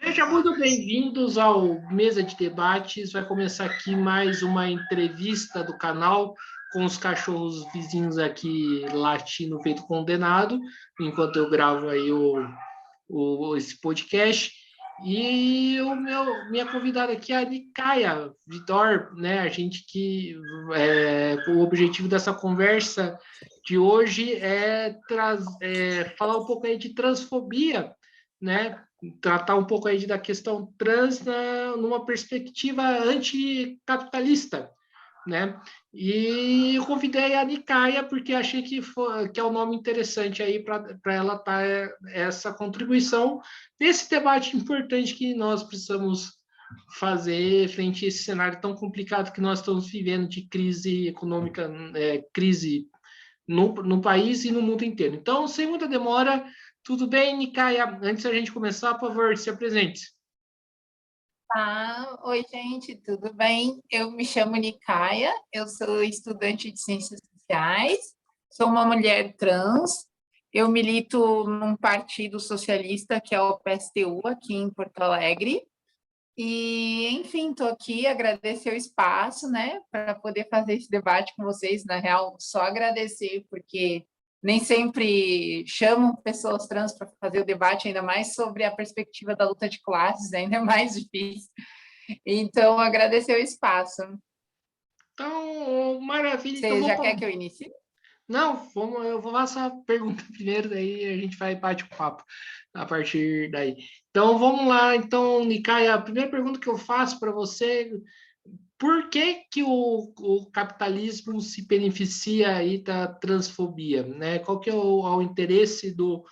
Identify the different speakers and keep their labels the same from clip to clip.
Speaker 1: Sejam muito bem-vindos ao Mesa de Debates. Vai começar aqui mais uma entrevista do canal com os cachorros vizinhos aqui latindo feito condenado, enquanto eu gravo aí esse podcast. E minha convidada aqui é a Nicaia Vidor, né? A gente o objetivo dessa conversa de hoje é falar um pouco aí de transfobia, né? Tratar um pouco aí da questão trans numa perspectiva anticapitalista, né? E eu convidei a Nicaia porque achei que é um nome interessante aí para ela estar essa contribuição nesse debate importante que nós precisamos fazer frente a esse cenário tão complicado que nós estamos vivendo de crise econômica, crise no país e no mundo inteiro. Então, sem muita demora, tudo bem, Nicaia? Antes da gente começar, por favor, se apresente.
Speaker 2: Oi, gente, tudo bem? Eu me chamo Nicaia, eu sou estudante de Ciências Sociais, sou uma mulher trans, eu milito num partido socialista que é o PSTU, aqui em Porto Alegre, e, enfim, estou aqui, agradecer o espaço, né, para poder fazer esse debate com vocês. Na real, só agradecer, porque nem sempre chamam pessoas trans para fazer o debate, ainda mais sobre a perspectiva da luta de classes, ainda mais difícil. Então, agradecer o espaço.
Speaker 1: Então, maravilha.
Speaker 2: Você já quer que eu inicie?
Speaker 1: Não, eu vou fazer a pergunta primeiro, daí a gente vai bate o papo a partir daí. Então, vamos lá. Então, Nicaia, a primeira pergunta que eu faço para você, por que o capitalismo se beneficia aí da transfobia, né? Qual que é o interesse do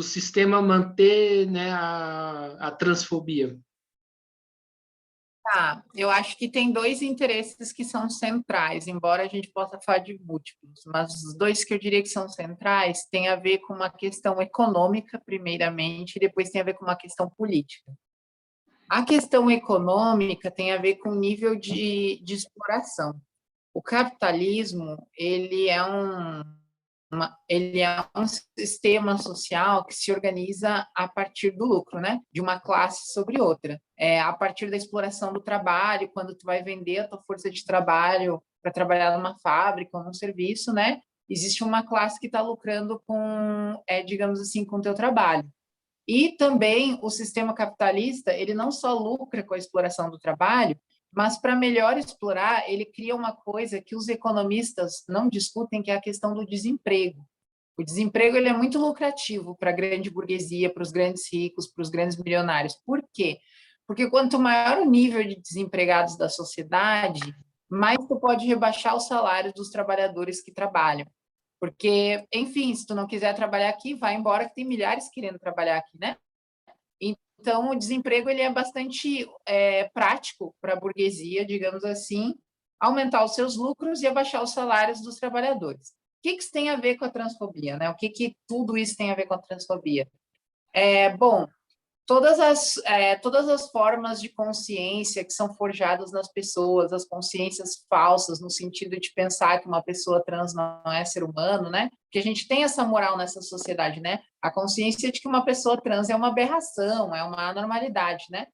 Speaker 1: sistema manter, né, a transfobia?
Speaker 2: Eu acho que tem dois interesses que são centrais, embora a gente possa falar de múltiplos, mas os dois que eu diria que são centrais têm a ver com uma questão econômica, primeiramente, e depois tem a ver com uma questão política. A questão econômica tem a ver com o nível de exploração. O capitalismo, ele é um sistema social que se organiza a partir do lucro, né? De uma classe sobre outra. A partir da exploração do trabalho, quando tu vai vender a tua força de trabalho para trabalhar numa fábrica ou num serviço, né? Existe uma classe que está lucrando digamos assim, com o teu trabalho. E também o sistema capitalista, ele não só lucra com a exploração do trabalho, mas para melhor explorar, ele cria uma coisa que os economistas não discutem, que é a questão do desemprego. O desemprego ele é muito lucrativo para a grande burguesia, para os grandes ricos, para os grandes milionários. Por quê? Porque quanto maior o nível de desempregados da sociedade, mais tu pode rebaixar os salários dos trabalhadores que trabalham. Porque, enfim, se tu não quiser trabalhar aqui, vai embora, que tem milhares querendo trabalhar aqui, né? Então, o desemprego ele é bastante prático para a burguesia, digamos assim, aumentar os seus lucros e abaixar os salários dos trabalhadores. O que isso tem a ver com a transfobia, né? O que tudo isso tem a ver com a transfobia? Bom, todas as formas de consciência que são forjadas nas pessoas, as consciências falsas, no sentido de pensar que uma pessoa trans não é ser humano, né? Porque a gente tem essa moral nessa sociedade, né? A consciência de que uma pessoa trans é uma aberração, é uma anormalidade, né?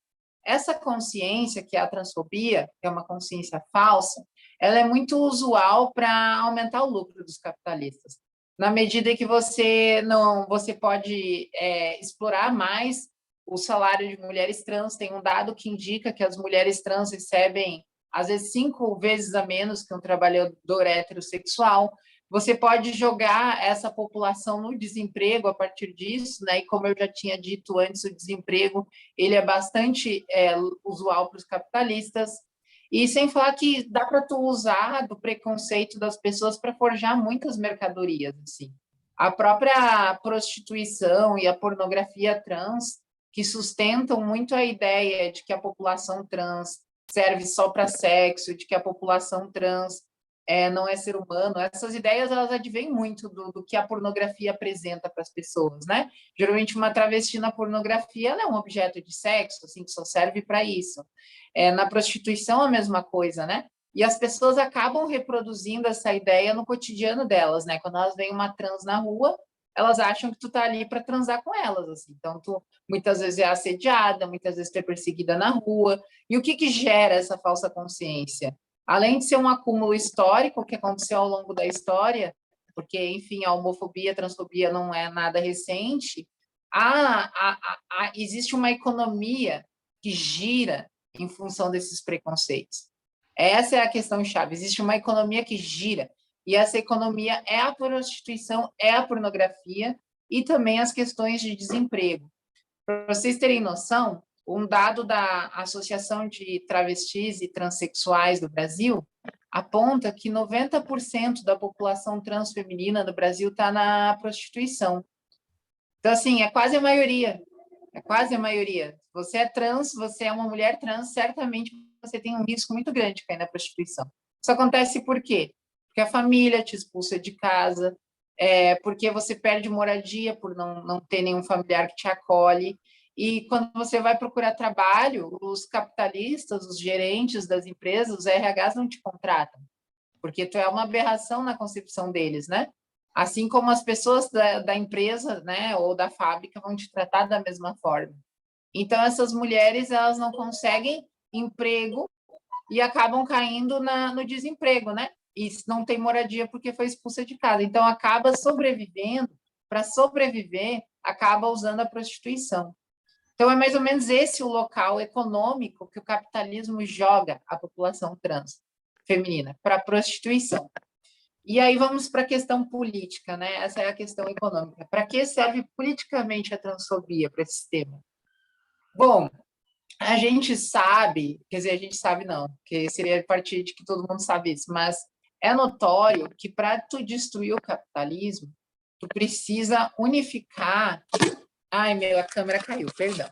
Speaker 2: Essa consciência, que é a transfobia, que é uma consciência falsa, ela é muito usual para aumentar o lucro dos capitalistas. Na medida que você pode explorar mais o salário de mulheres trans. Tem um dado que indica que as mulheres trans recebem, às vezes, 5 vezes a menos que um trabalhador heterossexual. Você pode jogar essa população no desemprego a partir disso, né? E como eu já tinha dito antes, o desemprego ele é bastante usual para os capitalistas. E sem falar que dá para tu usar do preconceito das pessoas para forjar muitas mercadorias, assim. A própria prostituição e a pornografia trans que sustentam muito a ideia de que a população trans serve só para sexo, de que a população trans não é ser humano. Essas ideias elas advêm muito do que a pornografia apresenta para as pessoas, né? Geralmente uma travesti na pornografia ela é um objeto de sexo, assim, que só serve para isso. Na prostituição a mesma coisa, né? E as pessoas acabam reproduzindo essa ideia no cotidiano delas, né? Quando elas veem uma trans na rua, elas acham que tu tá ali para transar com elas, assim. Então, tu muitas vezes é assediada, muitas vezes tu é perseguida na rua. E o que que gera essa falsa consciência? Além de ser um acúmulo histórico que aconteceu ao longo da história, porque, enfim, a homofobia, a transfobia não é nada recente, existe uma economia que gira em função desses preconceitos. Essa é a questão chave. Existe uma economia que gira, e essa economia é a prostituição, é a pornografia e também as questões de desemprego. Para vocês terem noção, um dado da Associação de Travestis e Transsexuais do Brasil aponta que 90% da população transfeminina do Brasil está na prostituição. Então, assim, é quase a maioria. É quase a maioria. Você é trans, você é uma mulher trans, certamente você tem um risco muito grande de cair na prostituição. Isso acontece por quê? Porque a família te expulsa de casa, porque você perde moradia por não ter nenhum familiar que te acolhe. E quando você vai procurar trabalho, os capitalistas, os gerentes das empresas, os RHs não te contratam, porque tu é uma aberração na concepção deles, né? Assim como as pessoas da empresa, né, ou da fábrica vão te tratar da mesma forma. Então, essas mulheres, elas não conseguem emprego e acabam caindo no desemprego, né? E não tem moradia porque foi expulsa de casa. Então, acaba sobrevivendo, para sobreviver, acaba usando a prostituição. Então, é mais ou menos esse o local econômico que o capitalismo joga a população trans feminina, para a prostituição. E aí vamos para a questão política, né? Essa é a questão econômica. Para que serve politicamente a transfobia para esse tema? Bom, a gente sabe, quer dizer, a gente sabe não, porque seria a partir de que todo mundo sabe isso, mas é notório que para tu destruir o capitalismo, tu precisa unificar... Ai, a câmera caiu, perdão.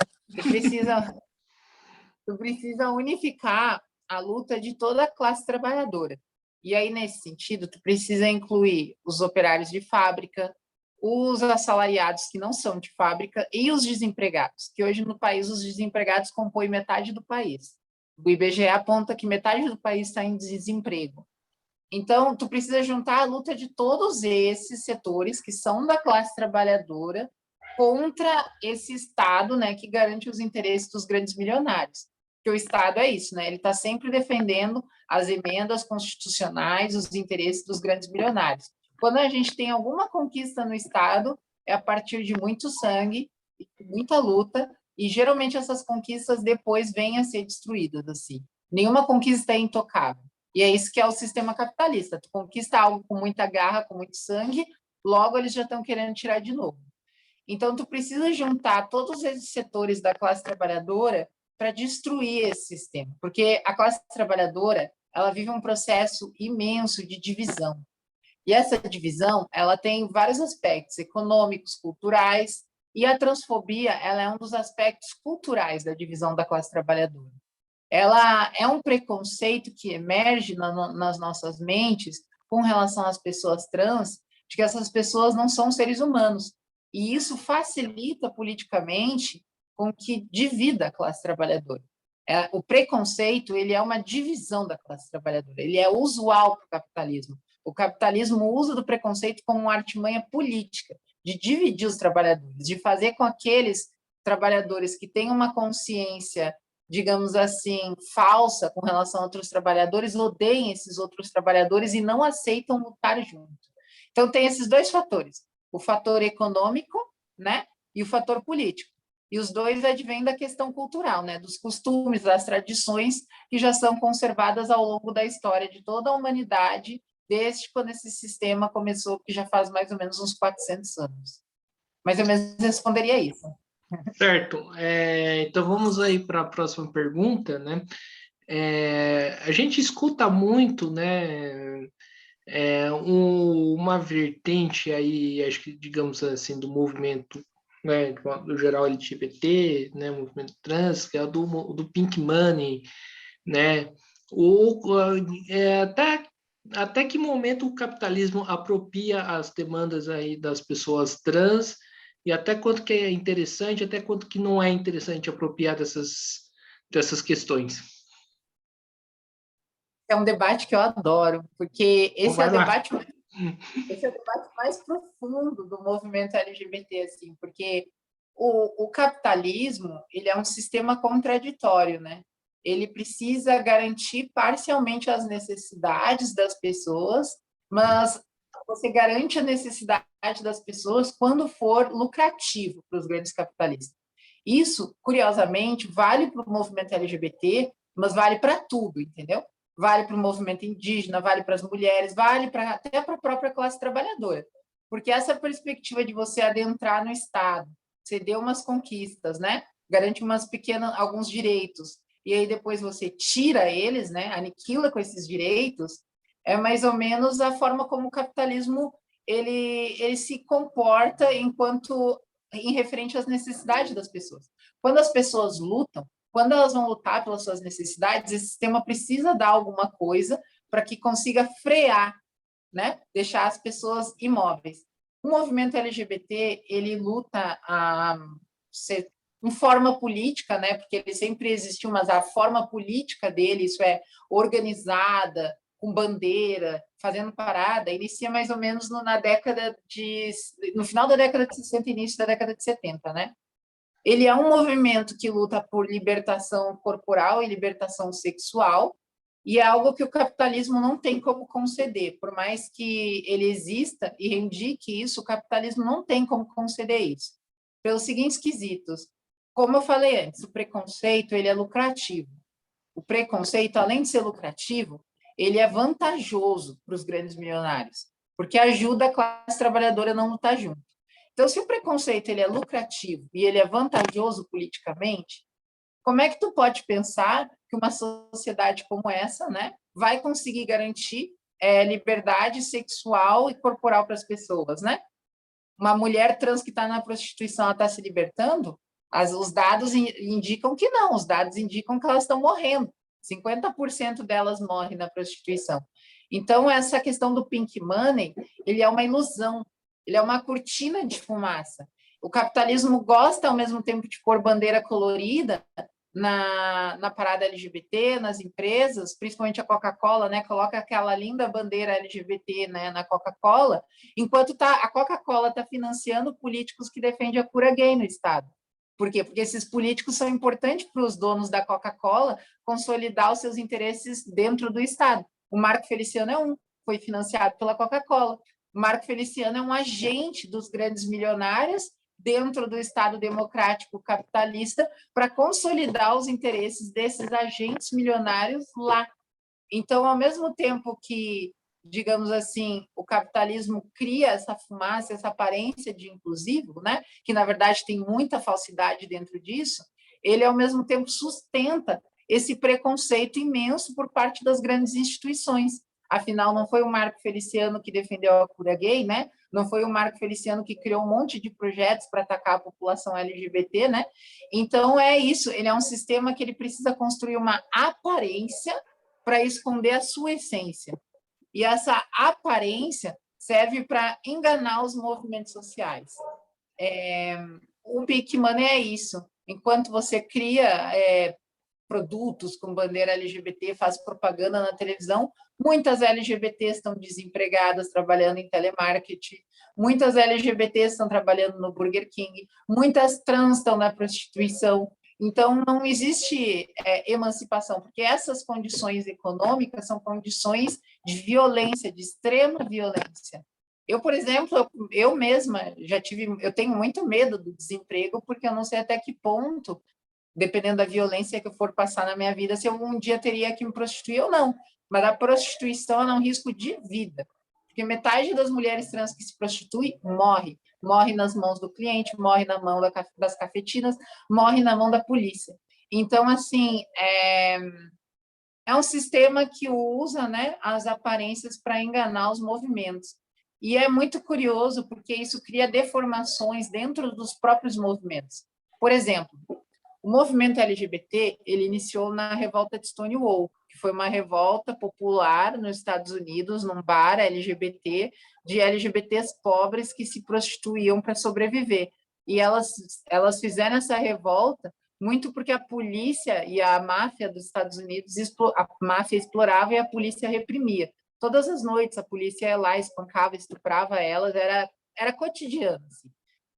Speaker 2: Tu precisa unificar a luta de toda a classe trabalhadora. E aí, nesse sentido, tu precisa incluir os operários de fábrica, os assalariados que não são de fábrica e os desempregados, que hoje no país os desempregados compõem metade do país. O IBGE aponta que metade do país está em desemprego. Então, tu precisa juntar a luta de todos esses setores que são da classe trabalhadora contra esse Estado, né, que garante os interesses dos grandes milionários. Porque o Estado é isso, né? Ele está sempre defendendo as emendas constitucionais, os interesses dos grandes milionários. Quando a gente tem alguma conquista no Estado, é a partir de muito sangue, muita luta, e geralmente essas conquistas depois vêm a ser destruídas, assim. Nenhuma conquista é intocável. E é isso que é o sistema capitalista. Tu conquista algo com muita garra, com muito sangue, logo eles já estão querendo tirar de novo. Então, tu precisa juntar todos esses setores da classe trabalhadora para destruir esse sistema, porque a classe trabalhadora, ela vive um processo imenso de divisão. E essa divisão, ela tem vários aspectos econômicos, culturais, e a transfobia, ela é um dos aspectos culturais da divisão da classe trabalhadora. Ela é um preconceito que emerge nas nossas mentes com relação às pessoas trans, de que essas pessoas não são seres humanos. E isso facilita politicamente com que divida a classe trabalhadora. O preconceito, ele é uma divisão da classe trabalhadora, ele é usual para o capitalismo. O capitalismo usa do preconceito como uma artimanha política, de dividir os trabalhadores, de fazer com aqueles trabalhadores que têm uma consciência, digamos assim, falsa com relação a outros trabalhadores, odeiem esses outros trabalhadores e não aceitam lutar junto. Então, tem esses dois fatores, o fator econômico, né, e o fator político. E os dois advêm da questão cultural, né, dos costumes, das tradições que já são conservadas ao longo da história de toda a humanidade, desde quando esse sistema começou, que já faz mais ou menos uns 400 anos. Mais ou menos responderia isso.
Speaker 1: Certo. Então, vamos aí para a próxima pergunta, né? A gente escuta muito, né, uma vertente aí, acho que, digamos assim, do movimento, né, do geral LGBT, né, movimento trans, que é o do Pink Money, né? Ou, até que momento o capitalismo apropria as demandas aí das pessoas trans e até quanto que é interessante, até quanto que não é interessante apropriar dessas questões.
Speaker 2: É um debate que eu adoro, porque esse é
Speaker 1: Vai
Speaker 2: o
Speaker 1: lá.
Speaker 2: debate Esse é o debate mais profundo do movimento LGBT, assim, porque o capitalismo, ele é um sistema contraditório, né? Ele precisa garantir parcialmente as necessidades das pessoas, mas você garante a necessidade das pessoas quando for lucrativo para os grandes capitalistas. Isso, curiosamente, vale para o movimento LGBT, mas vale para tudo, entendeu? Vale para o movimento indígena, vale para as mulheres, vale até para a própria classe trabalhadora. Porque essa perspectiva de você adentrar no Estado, ceder umas conquistas, né? Garante alguns direitos, e aí depois você tira eles, né? Aniquila com esses direitos, é mais ou menos a forma como o capitalismo ele se comporta enquanto em referente às necessidades das pessoas. Quando as pessoas lutam, quando elas vão lutar pelas suas necessidades, esse sistema precisa dar alguma coisa para que consiga frear, né? Deixar as pessoas imóveis. O movimento LGBT, ele luta em forma política, né? Porque ele sempre existiu, mas a forma política dele, isso é organizada, com bandeira, fazendo parada, inicia mais ou menos no final da década de 60 e início da década de 70, né? Ele é um movimento que luta por libertação corporal e libertação sexual, e é algo que o capitalismo não tem como conceder. Por mais que ele exista e reivindique isso, o capitalismo não tem como conceder isso. Pelos seguintes quesitos. Como eu falei antes, o preconceito ele é lucrativo. O preconceito, além de ser lucrativo, ele é vantajoso para os grandes milionários, porque ajuda a classe trabalhadora a não lutar junto. Então, se o preconceito ele é lucrativo e ele é vantajoso politicamente, como é que tu pode pensar que uma sociedade como essa, né, vai conseguir garantir liberdade sexual e corporal para as pessoas, né? Uma mulher trans que está na prostituição, ela está se libertando? Os dados indicam que não, os dados indicam que elas estão morrendo. 50% delas morrem na prostituição. Então, essa questão do pink money, ele é uma ilusão, ele é uma cortina de fumaça. O capitalismo gosta, ao mesmo tempo, de pôr bandeira colorida na parada LGBT, nas empresas, principalmente a Coca-Cola, né? Coloca aquela linda bandeira LGBT, né, na Coca-Cola, enquanto a Coca-Cola está financiando políticos que defendem a cura gay no Estado. Por quê? Porque esses políticos são importantes para os donos da Coca-Cola consolidar os seus interesses dentro do Estado. O Marco Feliciano foi financiado pela Coca-Cola. O Marco Feliciano é um agente dos grandes milionários dentro do Estado democrático capitalista para consolidar os interesses desses agentes milionários lá. Então, ao mesmo tempo que, digamos assim, o capitalismo cria essa fumaça, essa aparência de inclusivo, né, que na verdade tem muita falsidade dentro disso, ele ao mesmo tempo sustenta esse preconceito imenso por parte das grandes instituições. Afinal, não foi o Marco Feliciano que defendeu a cura gay, né? Não foi o Marco Feliciano que criou um monte de projetos para atacar a população LGBT, né? Então, é isso. Ele é um sistema que ele precisa construir uma aparência para esconder a sua essência. E essa aparência serve para enganar os movimentos sociais. O Big Money é isso. Enquanto você cria produtos com bandeira LGBT, faz propaganda na televisão, muitas LGBTs estão desempregadas trabalhando em telemarketing, muitas LGBTs estão trabalhando no Burger King, muitas trans estão na prostituição. Então, não existe emancipação, porque essas condições econômicas são condições de violência, de extrema violência. Eu, por exemplo, eu mesma eu tenho muito medo do desemprego, porque eu não sei até que ponto, dependendo da violência que eu for passar na minha vida, se eu um dia teria que me prostituir ou não. Mas a prostituição é um risco de vida, porque metade das mulheres trans que se prostituem morre nas mãos do cliente, morre na mão das cafetinas, morre na mão da polícia. Então, assim, é um sistema que usa, né, as aparências para enganar os movimentos. E é muito curioso, porque isso cria deformações dentro dos próprios movimentos. Por exemplo, o movimento LGBT, ele iniciou na revolta de Stonewall, que foi uma revolta popular nos Estados Unidos, num bar LGBT, de LGBTs pobres que se prostituíam para sobreviver. E elas fizeram essa revolta muito porque a polícia e a máfia dos Estados Unidos, a máfia explorava e a polícia reprimia. Todas as noites a polícia ia lá, espancava, estuprava elas, era cotidiano, assim,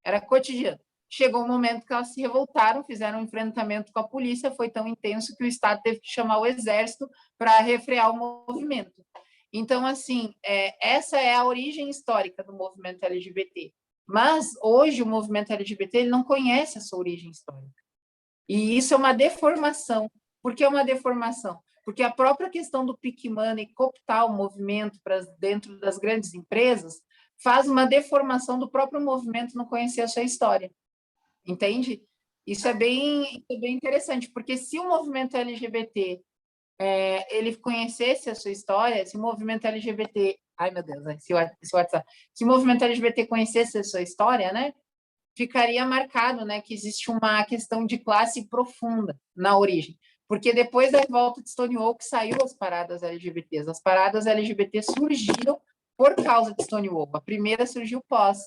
Speaker 2: era cotidiano. Chegou um momento que elas se revoltaram, fizeram um enfrentamento com a polícia, foi tão intenso que o Estado teve que chamar o exército para refrear o movimento. Então, assim, essa é a origem histórica do movimento LGBT. Mas, hoje, o movimento LGBT ele não conhece a sua origem histórica. E isso é uma deformação. Por que uma deformação? Porque a própria questão do Pick Money cooptar o movimento para dentro das grandes empresas faz uma deformação do próprio movimento não conhecer a sua história. Entende? Isso é bem interessante, porque se o movimento LGBT ele conhecesse a sua história, se o movimento LGBT, ai meu Deus, esse WhatsApp, se o movimento LGBT conhecesse a sua história, né, ficaria marcado, né, que existe uma questão de classe profunda na origem, porque depois da revolta de Stonewall que saiu as paradas LGBTs, as paradas LGBT surgiram por causa de Stonewall, a primeira surgiu pós.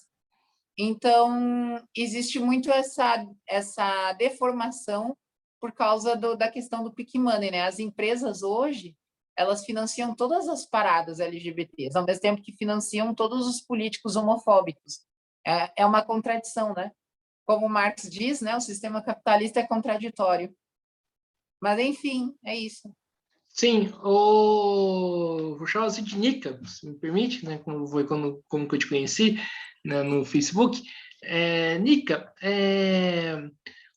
Speaker 2: Então, existe muito essa deformação por causa da questão do Pick Money, né? As empresas hoje, elas financiam todas as paradas LGBTs, ao mesmo tempo que financiam todos os políticos homofóbicos. É uma contradição, né? Como Marx diz, né? O sistema capitalista é contraditório. Mas, enfim, é isso.
Speaker 1: Sim, vou chamar você de Nica, se me permite, né? Como foi como que eu te conheci, né, no Facebook. Nica,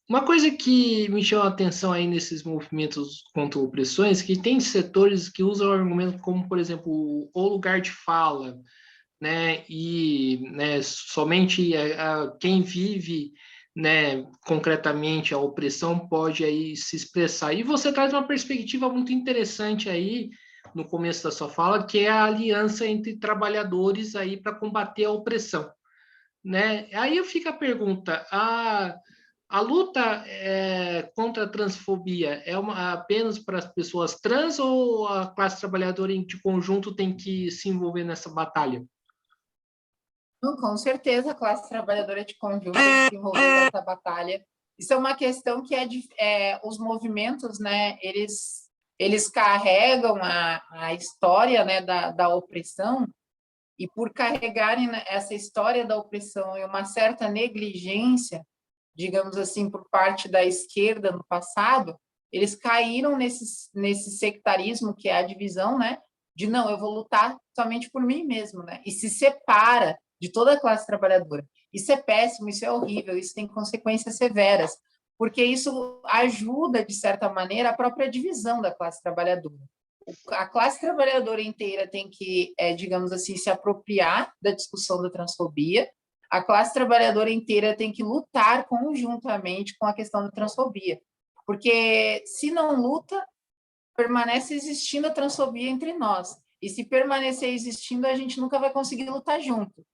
Speaker 1: uma coisa que me chama a atenção aí nesses movimentos contra opressões, que tem setores que usam o argumento como, por exemplo, o lugar de fala, né? E, né, somente quem vive, né, concretamente a opressão pode aí se expressar. E você traz uma perspectiva muito interessante aí no começo da sua fala, que é a aliança entre trabalhadores aí para combater a opressão, né? Aí fica a pergunta: a luta contra a transfobia é apenas para as pessoas trans ou a classe trabalhadora de conjunto tem que se envolver nessa batalha?
Speaker 2: Com certeza, a classe trabalhadora de conjunto tem que se envolver nessa batalha. Isso é uma questão que os movimentos, né, eles carregam a história, né, da opressão, e por carregarem essa história da opressão e uma certa negligência, digamos assim, por parte da esquerda no passado, eles caíram nesse sectarismo, que é a divisão, né, de não, eu vou lutar somente por mim mesmo, né, e se separa de toda a classe trabalhadora. Isso é péssimo, isso é horrível, isso tem consequências severas, porque isso ajuda, de certa maneira, a própria divisão da classe trabalhadora. A classe trabalhadora inteira tem que, digamos assim, se apropriar da discussão da transfobia, a classe trabalhadora inteira tem que lutar conjuntamente com a questão da transfobia, porque se não luta, permanece existindo a transfobia entre nós, e se permanecer existindo, a gente nunca vai conseguir lutar junto.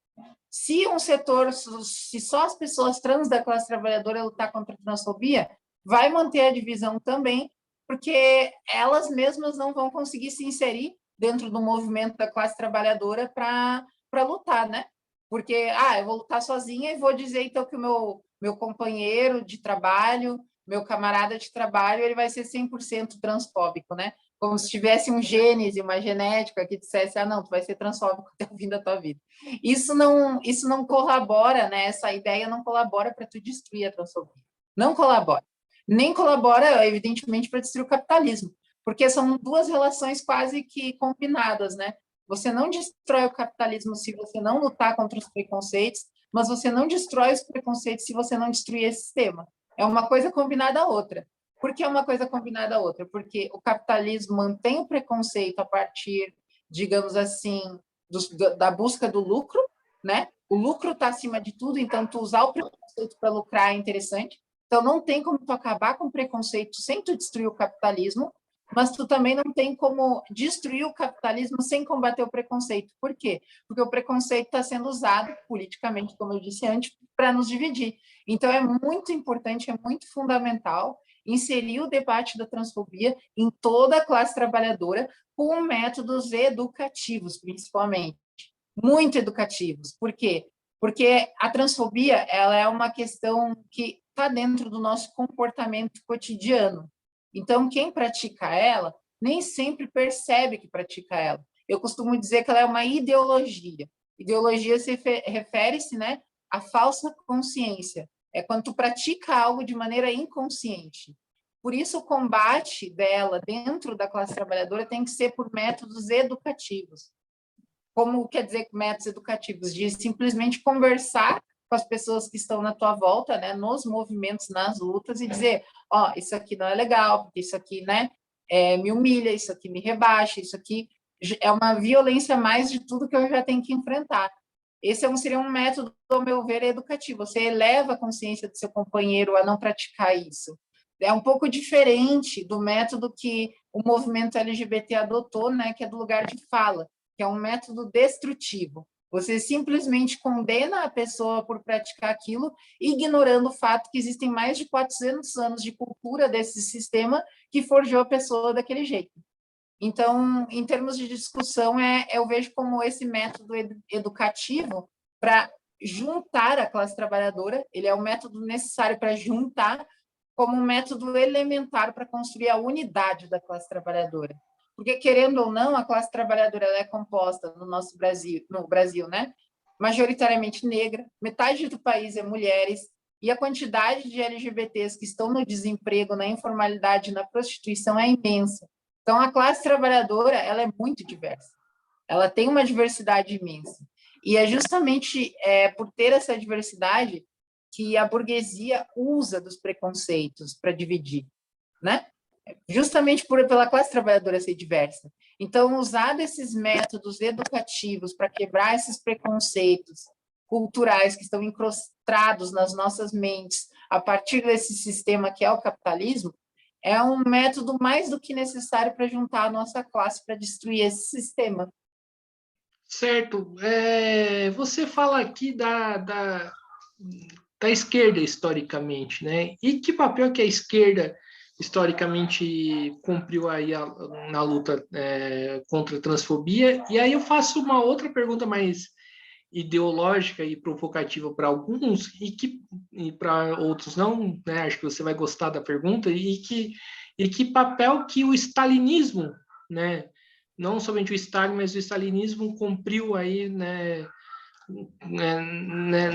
Speaker 2: Se um setor, se só as pessoas trans da classe trabalhadora lutar contra a transfobia, vai manter a divisão também, porque elas mesmas não vão conseguir se inserir dentro do movimento da classe trabalhadora para lutar, né? Porque, eu vou lutar sozinha e vou dizer, então, que o meu companheiro de trabalho, meu camarada de trabalho, ele vai ser 100% transfóbico, né? Como se tivesse um genes, uma genética que dissesse, não, tu vai ser transfóbico até o fim da tua vida. Isso não colabora, né? Essa ideia não colabora para tu destruir a transfobia. Não colabora. Nem colabora, evidentemente, para destruir o capitalismo, porque são duas relações quase que combinadas, né? Você não destrói o capitalismo se você não lutar contra os preconceitos, mas você não destrói os preconceitos se você não destruir esse sistema. É uma coisa combinada à outra. Por que é uma coisa combinada à outra? Porque o capitalismo mantém o preconceito a partir, digamos assim, da busca do lucro, né? O lucro está acima de tudo, então tu usar o preconceito para lucrar é interessante. Então não tem como tu acabar com o preconceito sem tu destruir o capitalismo, mas tu também não tem como destruir o capitalismo sem combater o preconceito. Por quê? Porque o preconceito está sendo usado politicamente, como eu disse antes, para nos dividir. Então é muito importante, é muito fundamental inserir o debate da transfobia em toda a classe trabalhadora com métodos educativos, principalmente. Muito educativos. Por quê? Porque a transfobia ela é uma questão que está dentro do nosso comportamento cotidiano. Então, quem pratica ela nem sempre percebe que pratica ela. Eu costumo dizer que ela é uma ideologia. Ideologia refere-se, né, à falsa consciência. É quando tu pratica algo de maneira inconsciente. Por isso, o combate dela dentro da classe trabalhadora tem que ser por métodos educativos. Como quer dizer métodos educativos? De simplesmente conversar com as pessoas que estão na tua volta, né, nos movimentos, nas lutas, e dizer, ó, isso aqui não é legal, porque isso aqui, né, me humilha, isso aqui me rebaixa, isso aqui é uma violência mais de tudo que eu já tenho que enfrentar. Esse seria um método, ao meu ver, educativo. Você eleva a consciência do seu companheiro a não praticar isso. É um pouco diferente do método que o movimento LGBT adotou, né, que é do lugar de fala, que é um método destrutivo. Você simplesmente condena a pessoa por praticar aquilo, ignorando o fato que existem mais de 400 anos de cultura desse sistema que forjou a pessoa daquele jeito. Então, em termos de discussão, eu vejo como esse método educativo para juntar a classe trabalhadora, ele é um método necessário para juntar, como um método elementar para construir a unidade da classe trabalhadora. Porque, querendo ou não, a classe trabalhadora ela é composta no Brasil, né? Majoritariamente negra, metade do país é mulheres, e a quantidade de LGBTs que estão no desemprego, na informalidade, na prostituição é imensa. Então, a classe trabalhadora ela é muito diversa. Ela tem uma diversidade imensa. E é justamente por ter essa diversidade que a burguesia usa dos preconceitos para dividir, né? Justamente pela classe trabalhadora ser diversa. Então, usar desses métodos educativos para quebrar esses preconceitos culturais que estão incrustados nas nossas mentes a partir desse sistema que é o capitalismo, é um método mais do que necessário para juntar a nossa classe para destruir esse sistema.
Speaker 1: Certo. Você fala aqui da esquerda, historicamente, né? E que papel que a esquerda, historicamente, cumpriu aí na luta contra a transfobia? E aí eu faço uma outra pergunta mais ideológica e provocativa para alguns e para outros não, né? Acho que você vai gostar da pergunta, e que papel que o stalinismo, né? Não somente o Stalin, mas o stalinismo cumpriu aí,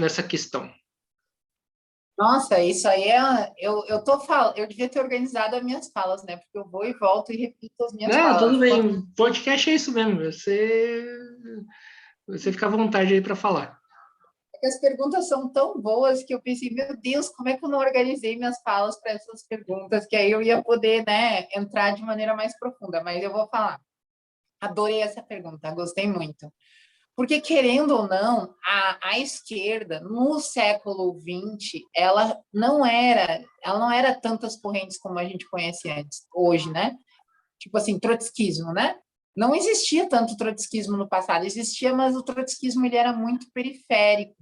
Speaker 1: nessa questão.
Speaker 2: Nossa, isso aí eu devia ter organizado as minhas falas, né? Porque eu vou e volto e repito as minhas
Speaker 1: Não, tudo
Speaker 2: falas.
Speaker 1: bem. Podcast é isso mesmo. Você fica à vontade aí para falar.
Speaker 2: As perguntas são tão boas que eu pensei, meu Deus, como é que eu não organizei minhas falas para essas perguntas? Que aí eu ia poder, né, entrar de maneira mais profunda, mas eu vou falar. Adorei essa pergunta, gostei muito. Porque, querendo ou não, a esquerda, no século XX, ela não era tantas correntes como a gente conhece antes, hoje, né? Tipo assim, trotskismo, né? Não existia tanto trotskismo no passado, existia, mas o trotskismo ele era muito periférico.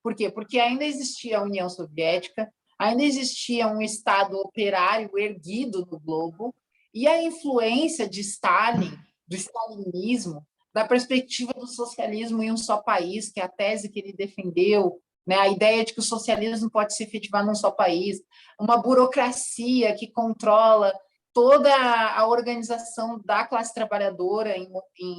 Speaker 2: Por quê? Porque ainda existia a União Soviética, ainda existia um Estado operário erguido no globo, e a influência de Stalin, do stalinismo, da perspectiva do socialismo em um só país, que é a tese que ele defendeu, né? A ideia de que o socialismo pode se efetivar num só país, uma burocracia que controla toda a organização da classe trabalhadora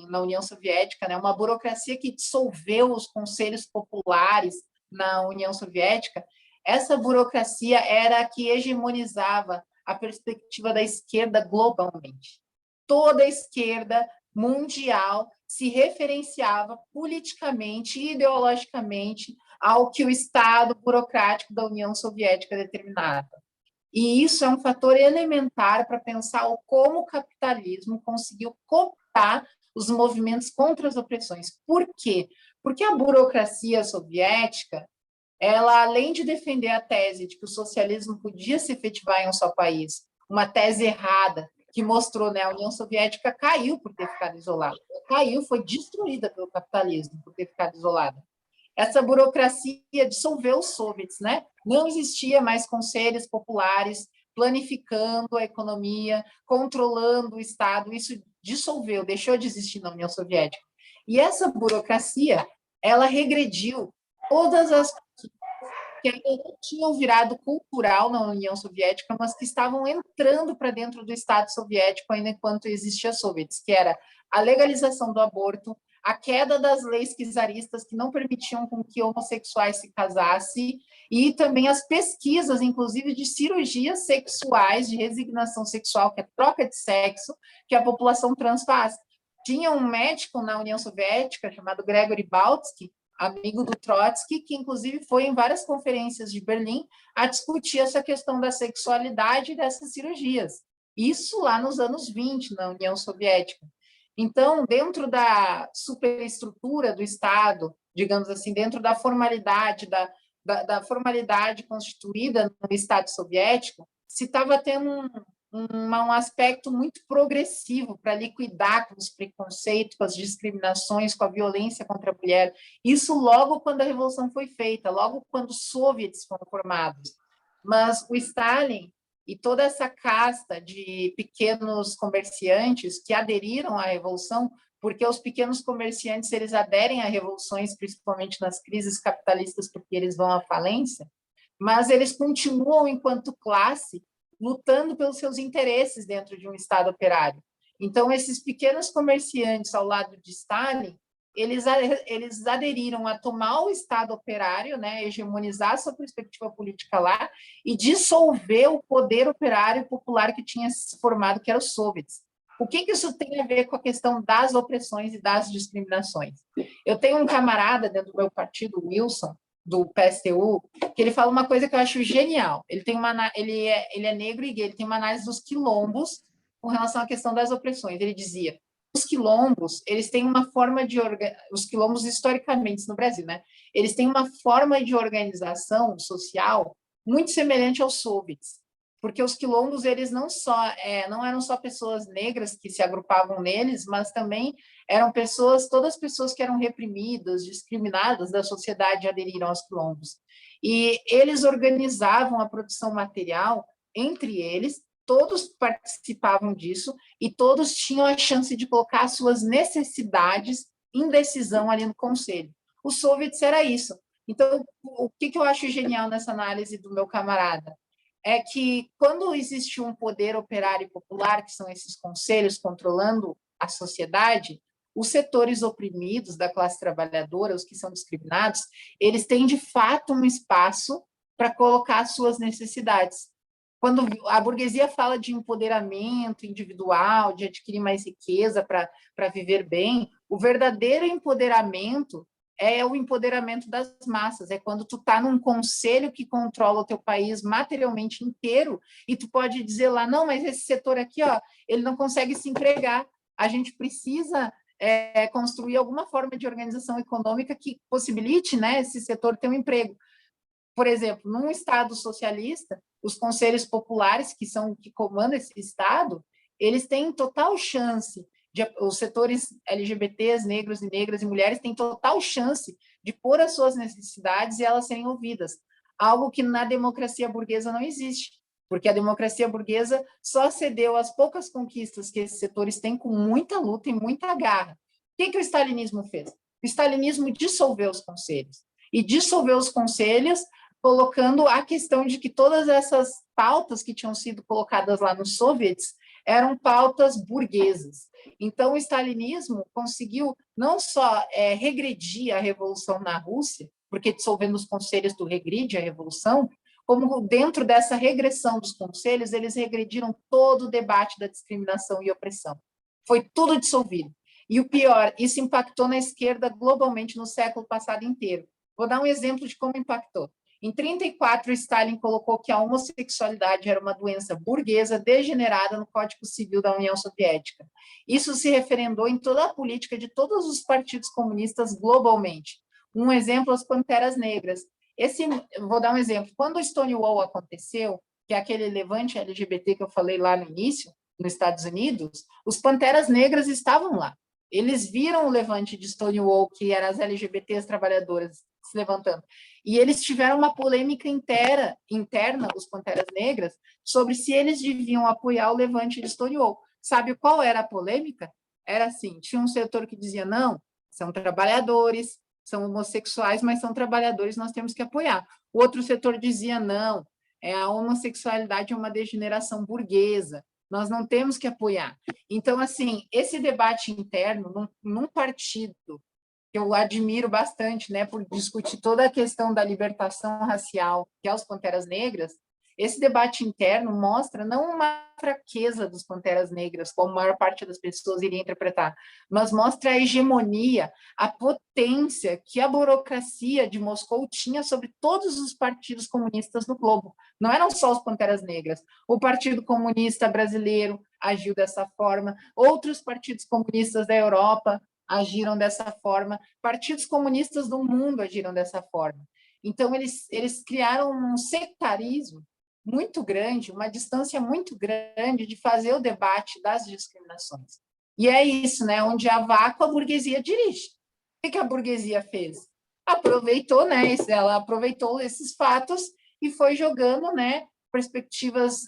Speaker 2: na União Soviética, né? Uma burocracia que dissolveu os conselhos populares na União Soviética. Essa burocracia era a que hegemonizava a perspectiva da esquerda globalmente. Toda a esquerda mundial se referenciava politicamente e ideologicamente ao que o Estado burocrático da União Soviética determinava. E isso é um fator elementar para pensar como o capitalismo conseguiu cooptar os movimentos contra as opressões. Por quê? Porque a burocracia soviética, ela, além de defender a tese de que o socialismo podia se efetivar em um só país, uma tese errada, que mostrou, né, a União Soviética caiu por ter ficado isolada. Caiu, foi destruída pelo capitalismo por ter ficado isolada. Essa burocracia dissolveu os soviets, né? Não existia mais conselhos populares planificando a economia, controlando o Estado, isso dissolveu, deixou de existir na União Soviética. E essa burocracia, ela regrediu todas as que ainda não tinham virado cultural na União Soviética, mas que estavam entrando para dentro do Estado soviético ainda enquanto existia Soviets, que era a legalização do aborto, a queda das leis czaristas que não permitiam com que homossexuais se casassem, e também as pesquisas, inclusive, de cirurgias sexuais, de resignação sexual, que é troca de sexo, que a população trans faz. Tinha um médico na União Soviética chamado Gregory Baltsky, amigo do Trotsky, que inclusive foi em várias conferências de Berlim a discutir essa questão da sexualidade e dessas cirurgias. Isso lá nos anos 20, na União Soviética. Então, dentro da superestrutura do Estado, digamos assim, dentro da formalidade, da formalidade constituída no Estado soviético, se estava tendo um aspecto muito progressivo para liquidar com os preconceitos, com as discriminações, com a violência contra a mulher. Isso logo quando a Revolução foi feita, logo quando os soviets foram formados. Mas o Stalin e toda essa casta de pequenos comerciantes que aderiram à Revolução, porque os pequenos comerciantes, eles aderem a revoluções, principalmente nas crises capitalistas, porque eles vão à falência, mas eles continuam, enquanto classe, lutando pelos seus interesses dentro de um Estado operário. Então, esses pequenos comerciantes ao lado de Stalin, eles aderiram a tomar o Estado operário, né, hegemonizar sua perspectiva política lá e dissolver o poder operário popular que tinha se formado, que era os soviets. O que isso tem a ver com a questão das opressões e das discriminações? Eu tenho um camarada dentro do meu partido, o Wilson, do PSTU, que ele fala uma coisa que eu acho genial. Ele é negro e gay, ele tem uma análise dos quilombos com relação à questão das opressões. Ele dizia: os quilombos, eles têm uma forma de os quilombos historicamente no Brasil, né? Eles têm uma forma de organização social muito semelhante aos soviets, porque os quilombos, eles não eram só pessoas negras que se agrupavam neles, mas também eram todas as pessoas que eram reprimidas, discriminadas da sociedade aderiram aos quilombos. E eles organizavam a produção material entre eles, todos participavam disso e todos tinham a chance de colocar suas necessidades em decisão ali no conselho. Os soviets era isso. Então, o que eu acho genial nessa análise do meu camarada? É que quando existe um poder operário e popular, que são esses conselhos controlando a sociedade, os setores oprimidos da classe trabalhadora, os que são discriminados, eles têm, de fato, um espaço para colocar suas necessidades. Quando a burguesia fala de empoderamento individual, de adquirir mais riqueza para viver bem, o verdadeiro empoderamento é o empoderamento das massas, é quando tu está num conselho que controla o teu país materialmente inteiro e tu pode dizer lá, não, mas esse setor aqui, ó, ele não consegue se empregar, a gente precisa construir alguma forma de organização econômica que possibilite, né, esse setor ter um emprego. Por exemplo, num Estado socialista, os conselhos populares, que comandam esse Estado, eles têm total chance, os setores LGBTs, negros e negras e mulheres, têm total chance de pôr as suas necessidades e elas serem ouvidas. Algo que na democracia burguesa não existe, porque a democracia burguesa só cedeu às poucas conquistas que esses setores têm com muita luta e muita garra. O que o stalinismo fez? O stalinismo dissolveu os conselhos. E dissolveu os conselhos colocando a questão de que todas essas pautas que tinham sido colocadas lá nos soviets eram pautas burguesas. Então, o stalinismo conseguiu não só regredir a revolução na Rússia, porque dissolvendo os conselhos tu regride a revolução, como dentro dessa regressão dos conselhos, eles regrediram todo o debate da discriminação e opressão. Foi tudo dissolvido. E o pior, isso impactou na esquerda globalmente no século passado inteiro. Vou dar um exemplo de como impactou. Em 1934, Stalin colocou que a homossexualidade era uma doença burguesa degenerada no Código Civil da União Soviética. Isso se referendou em toda a política de todos os partidos comunistas globalmente. Um exemplo, as Panteras Negras. Vou dar um exemplo. Quando o Stonewall aconteceu, que é aquele levante LGBT que eu falei lá no início, nos Estados Unidos, os Panteras Negras estavam lá. Eles viram o levante de Stonewall, que eram as LGBTs trabalhadoras se levantando. E eles tiveram uma polêmica interna, os Panteras Negras, sobre se eles deviam apoiar o levante de Stonewall. Sabe qual era a polêmica? Era assim, tinha um setor que dizia, não, são trabalhadores, são homossexuais, mas são trabalhadores, nós temos que apoiar. O outro setor dizia, não, a homossexualidade é uma degeneração burguesa, nós não temos que apoiar. Então, assim, esse debate interno, num partido que eu admiro bastante, né, por discutir toda a questão da libertação racial, que é os Panteras Negras, esse debate interno mostra não uma fraqueza dos Panteras Negras, como a maior parte das pessoas iria interpretar, mas mostra a hegemonia, a potência que a burocracia de Moscou tinha sobre todos os partidos comunistas no globo. Não eram só os Panteras Negras. O Partido Comunista Brasileiro agiu dessa forma, outros partidos comunistas da Europa agiram dessa forma, partidos comunistas do mundo agiram dessa forma. Então, eles criaram um sectarismo muito grande, uma distância muito grande de fazer o debate das discriminações. E é isso, né? Onde há vácuo, a burguesia dirige. O que a burguesia fez? Aproveitou, né? Ela aproveitou esses fatos e foi jogando, né, perspectivas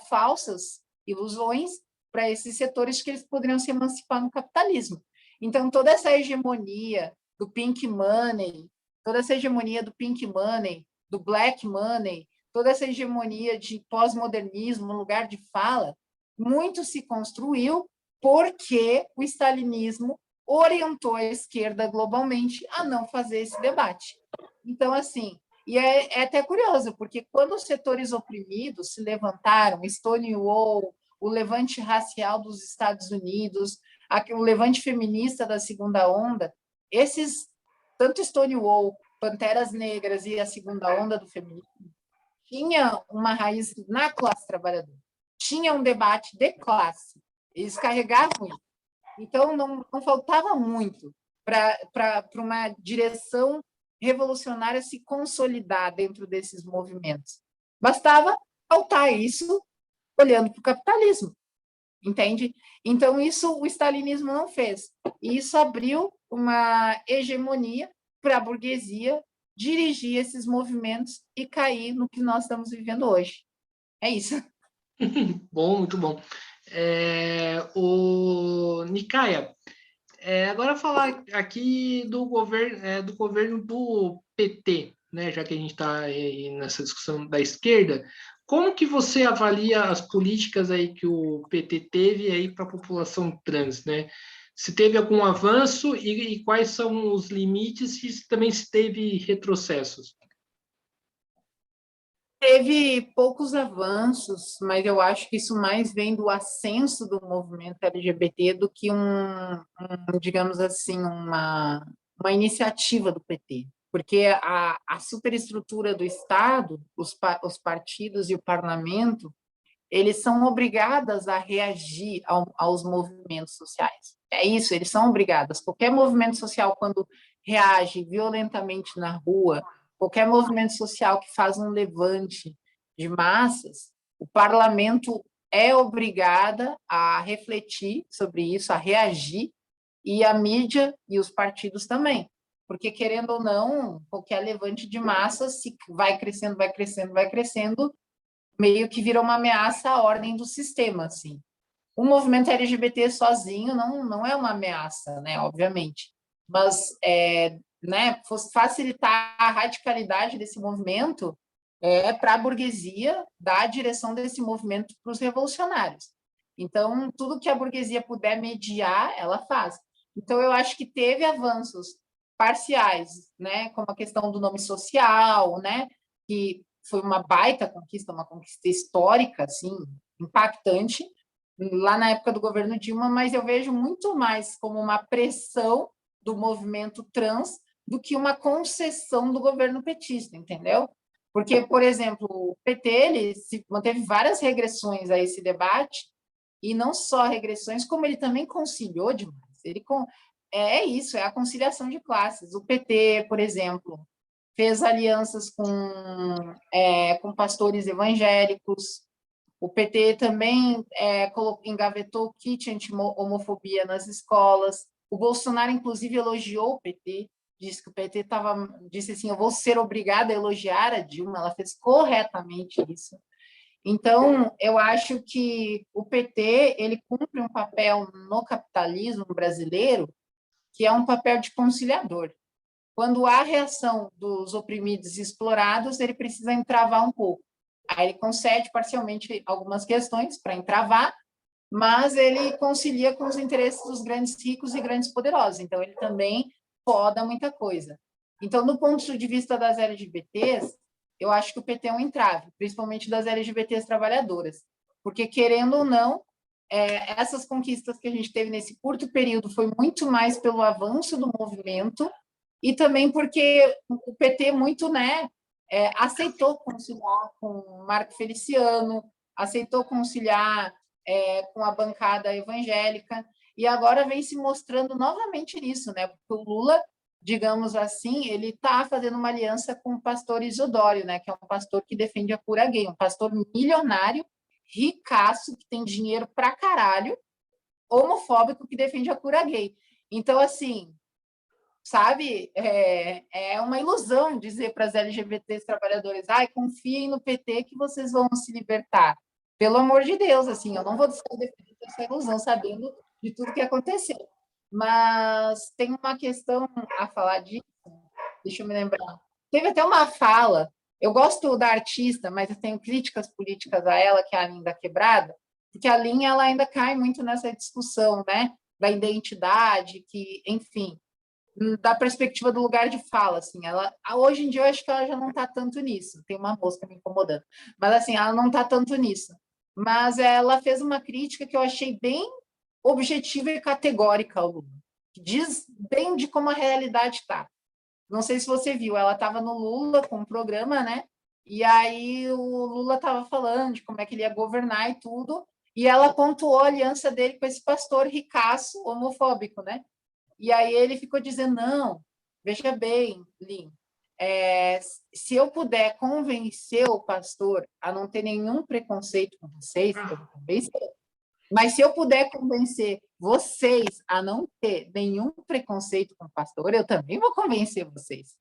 Speaker 2: falsas, ilusões, para esses setores que eles poderiam se emancipar no capitalismo. Então, toda essa hegemonia do pink money, toda essa hegemonia do pink money, do black money, toda essa hegemonia de pós-modernismo no lugar de fala, muito se construiu porque o stalinismo orientou a esquerda globalmente a não fazer esse debate. Então, assim, e é até curioso, porque quando os setores oprimidos se levantaram, Stonewall, o levante racial dos Estados Unidos, o levante feminista da segunda onda, esses, tanto Stonewall, Panteras Negras e a segunda onda do feminismo, tinha uma raiz na classe trabalhadora, tinha um debate de classe, eles carregavam isso. Então, não faltava muito para uma direção revolucionária se consolidar dentro desses movimentos. Bastava pautar isso olhando para o capitalismo, entende? Então, isso o stalinismo não fez. E isso abriu uma hegemonia para a burguesia dirigir esses movimentos e cair no que nós estamos vivendo hoje. É isso.
Speaker 1: Bom, muito bom. O Nikaya, agora falar aqui do governo do PT, né? Já que a gente está nessa discussão da esquerda, como que você avalia as políticas aí que o PT teve aí para a população trans, né? Se teve algum avanço e quais são os limites e também se teve retrocessos?
Speaker 2: Teve poucos avanços, mas eu acho que isso mais vem do ascenso do movimento LGBT do que digamos assim, uma iniciativa do PT. Porque a superestrutura do Estado, os partidos e o parlamento, eles são obrigados a reagir aos movimentos sociais. É isso, eles são obrigados. Qualquer movimento social, quando reage violentamente na rua, qualquer movimento social que faz um levante de massas, o parlamento é obrigada a refletir sobre isso, a reagir, e a mídia e os partidos também. Porque, querendo ou não, qualquer levante de massas, se vai crescendo, vai crescendo, vai crescendo, meio que vira uma ameaça à ordem do sistema, assim. O movimento LGBT sozinho não é uma ameaça, né, obviamente, mas né, facilitar a radicalidade desse movimento para a burguesia dar a direção desse movimento para os revolucionários. Então, tudo que a burguesia puder mediar, ela faz. Então, eu acho que teve avanços parciais, né, como a questão do nome social, né, que foi uma baita conquista, uma conquista histórica, assim, impactante, lá na época do governo Dilma, mas eu vejo muito mais como uma pressão do movimento trans do que uma concessão do governo petista, entendeu? Porque, por exemplo, o PT ele manteve várias regressões a esse debate, e não só regressões, como ele também conciliou demais. É isso, é a conciliação de classes. O PT, por exemplo, fez alianças com pastores evangélicos. O PT também engavetou o kit anti-homofobia nas escolas. O Bolsonaro, inclusive, elogiou o PT, disse que o PT disse assim, eu vou ser obrigada a elogiar a Dilma, ela fez corretamente isso. Então, eu acho que o PT ele cumpre um papel no capitalismo brasileiro que é um papel de conciliador. quando há reação dos oprimidos e explorados, ele precisa entravar um pouco. Aí ele concede parcialmente algumas questões para entravar, mas ele concilia com os interesses dos grandes ricos e grandes poderosos. Então, ele também poda muita coisa. Então, do ponto de vista das LGBTs, eu acho que o PT é um entrave, principalmente das LGBTs trabalhadoras, porque, querendo ou não, essas conquistas que a gente teve nesse curto período foi muito mais pelo avanço do movimento e também porque o PT muito, né, aceitou conciliar com Marco Feliciano, aceitou conciliar com a bancada evangélica, e agora vem se mostrando novamente nisso, né? Porque o Lula, digamos assim, ele está fazendo uma aliança com o pastor Isidório, né? Que é um pastor que defende a cura gay, um pastor milionário, ricaço, que tem dinheiro pra caralho, homofóbico, que defende a cura gay. Então, assim, sabe, é uma ilusão dizer para as LGBTs trabalhadoras, confiem no PT que vocês vão se libertar. Pelo amor de Deus, assim, eu não vou defender essa ilusão, sabendo de tudo que aconteceu. Mas tem uma questão a falar disso, deixa eu me lembrar. Teve até uma fala, eu gosto da artista, mas eu tenho críticas políticas a ela, que é a Linda Quebrada, porque a Linha ela ainda cai muito nessa discussão, né, da identidade, que, enfim, da perspectiva do lugar de fala, assim, ela, hoje em dia eu acho que ela já não está tanto nisso, tem uma mosca me incomodando, mas assim, ela não está tanto nisso, mas ela fez uma crítica que eu achei bem objetiva e categórica ao Lula, que diz bem de como a realidade está. Não sei se você viu, ela estava no Lula com um programa, né, e aí o Lula estava falando de como é que ele ia governar e tudo, e ela pontuou a aliança dele com esse pastor ricaço homofóbico, né, e aí ele ficou dizendo, não, veja bem, Lin, se eu puder convencer o pastor a não ter nenhum preconceito com vocês, eu vou convencer. Mas se eu puder convencer vocês a não ter nenhum preconceito com o pastor, eu também vou convencer vocês.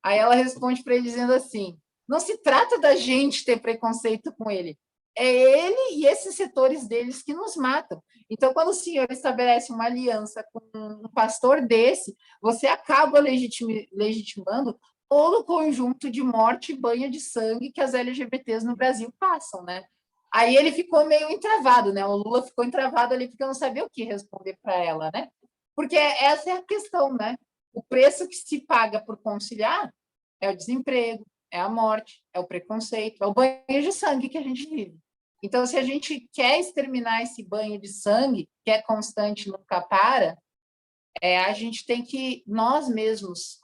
Speaker 2: Aí ela responde para ele dizendo assim, não se trata da gente ter preconceito com ele, é ele e esses setores deles que nos matam. Então, quando o senhor estabelece uma aliança com um pastor desse, você acaba legitimando todo o conjunto de morte e banho de sangue que as LGBTs no Brasil passam, né? Aí ele ficou meio entravado, né? O Lula ficou entravado ali porque eu não sabia o que responder para ela, né? Porque essa é a questão, né? O preço que se paga por conciliar é o desemprego, é a morte, é o preconceito, é o banho de sangue que a gente vive. Então, se a gente quer exterminar esse banho de sangue, que é constante, nunca para, a gente tem que, nós mesmos,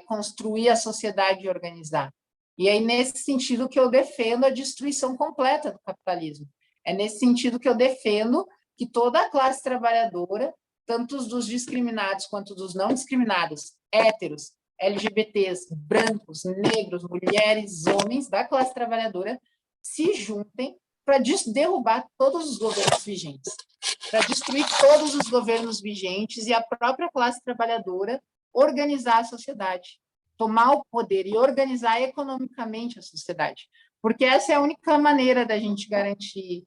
Speaker 2: construir a sociedade e organizar. E aí, nesse sentido que eu defendo a destruição completa do capitalismo. É nesse sentido que eu defendo que toda a classe trabalhadora, tanto dos discriminados quanto dos não discriminados, héteros, LGBTs, brancos, negros, mulheres, homens da classe trabalhadora, se juntem para derrubar todos os governos vigentes, para destruir todos os governos vigentes e a própria classe trabalhadora organizar a sociedade, tomar o poder e organizar economicamente a sociedade, porque essa é a única maneira da gente garantir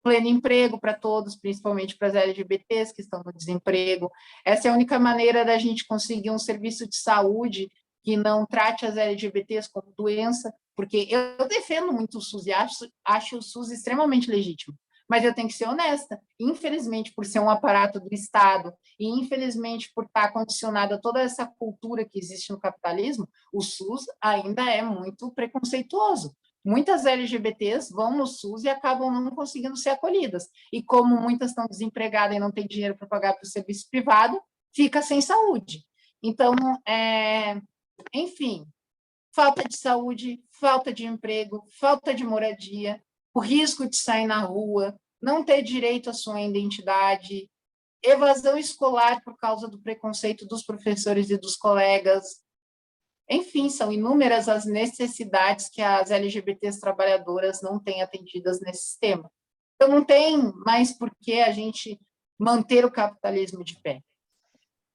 Speaker 2: pleno emprego para todos, principalmente para as LGBTs que estão no desemprego. Essa é a única maneira da gente conseguir um serviço de saúde que não trate as LGBTs como doença, porque eu defendo muito o SUS e acho o SUS extremamente legítimo, mas eu tenho que ser honesta. Infelizmente, por ser um aparato do Estado e infelizmente por estar condicionado a toda essa cultura que existe no capitalismo, o SUS ainda é muito preconceituoso. Muitas LGBTs vão no SUS e acabam não conseguindo ser acolhidas. E como muitas estão desempregadas e não têm dinheiro para pagar para o serviço privado, fica sem saúde. Então, enfim, falta de saúde, falta de emprego, falta de moradia, o risco de sair na rua, não ter direito à sua identidade, evasão escolar por causa do preconceito dos professores e dos colegas. Enfim, são inúmeras as necessidades que as LGBTs trabalhadoras não têm atendidas nesse sistema. Então, não tem mais por que a gente manter o capitalismo de pé.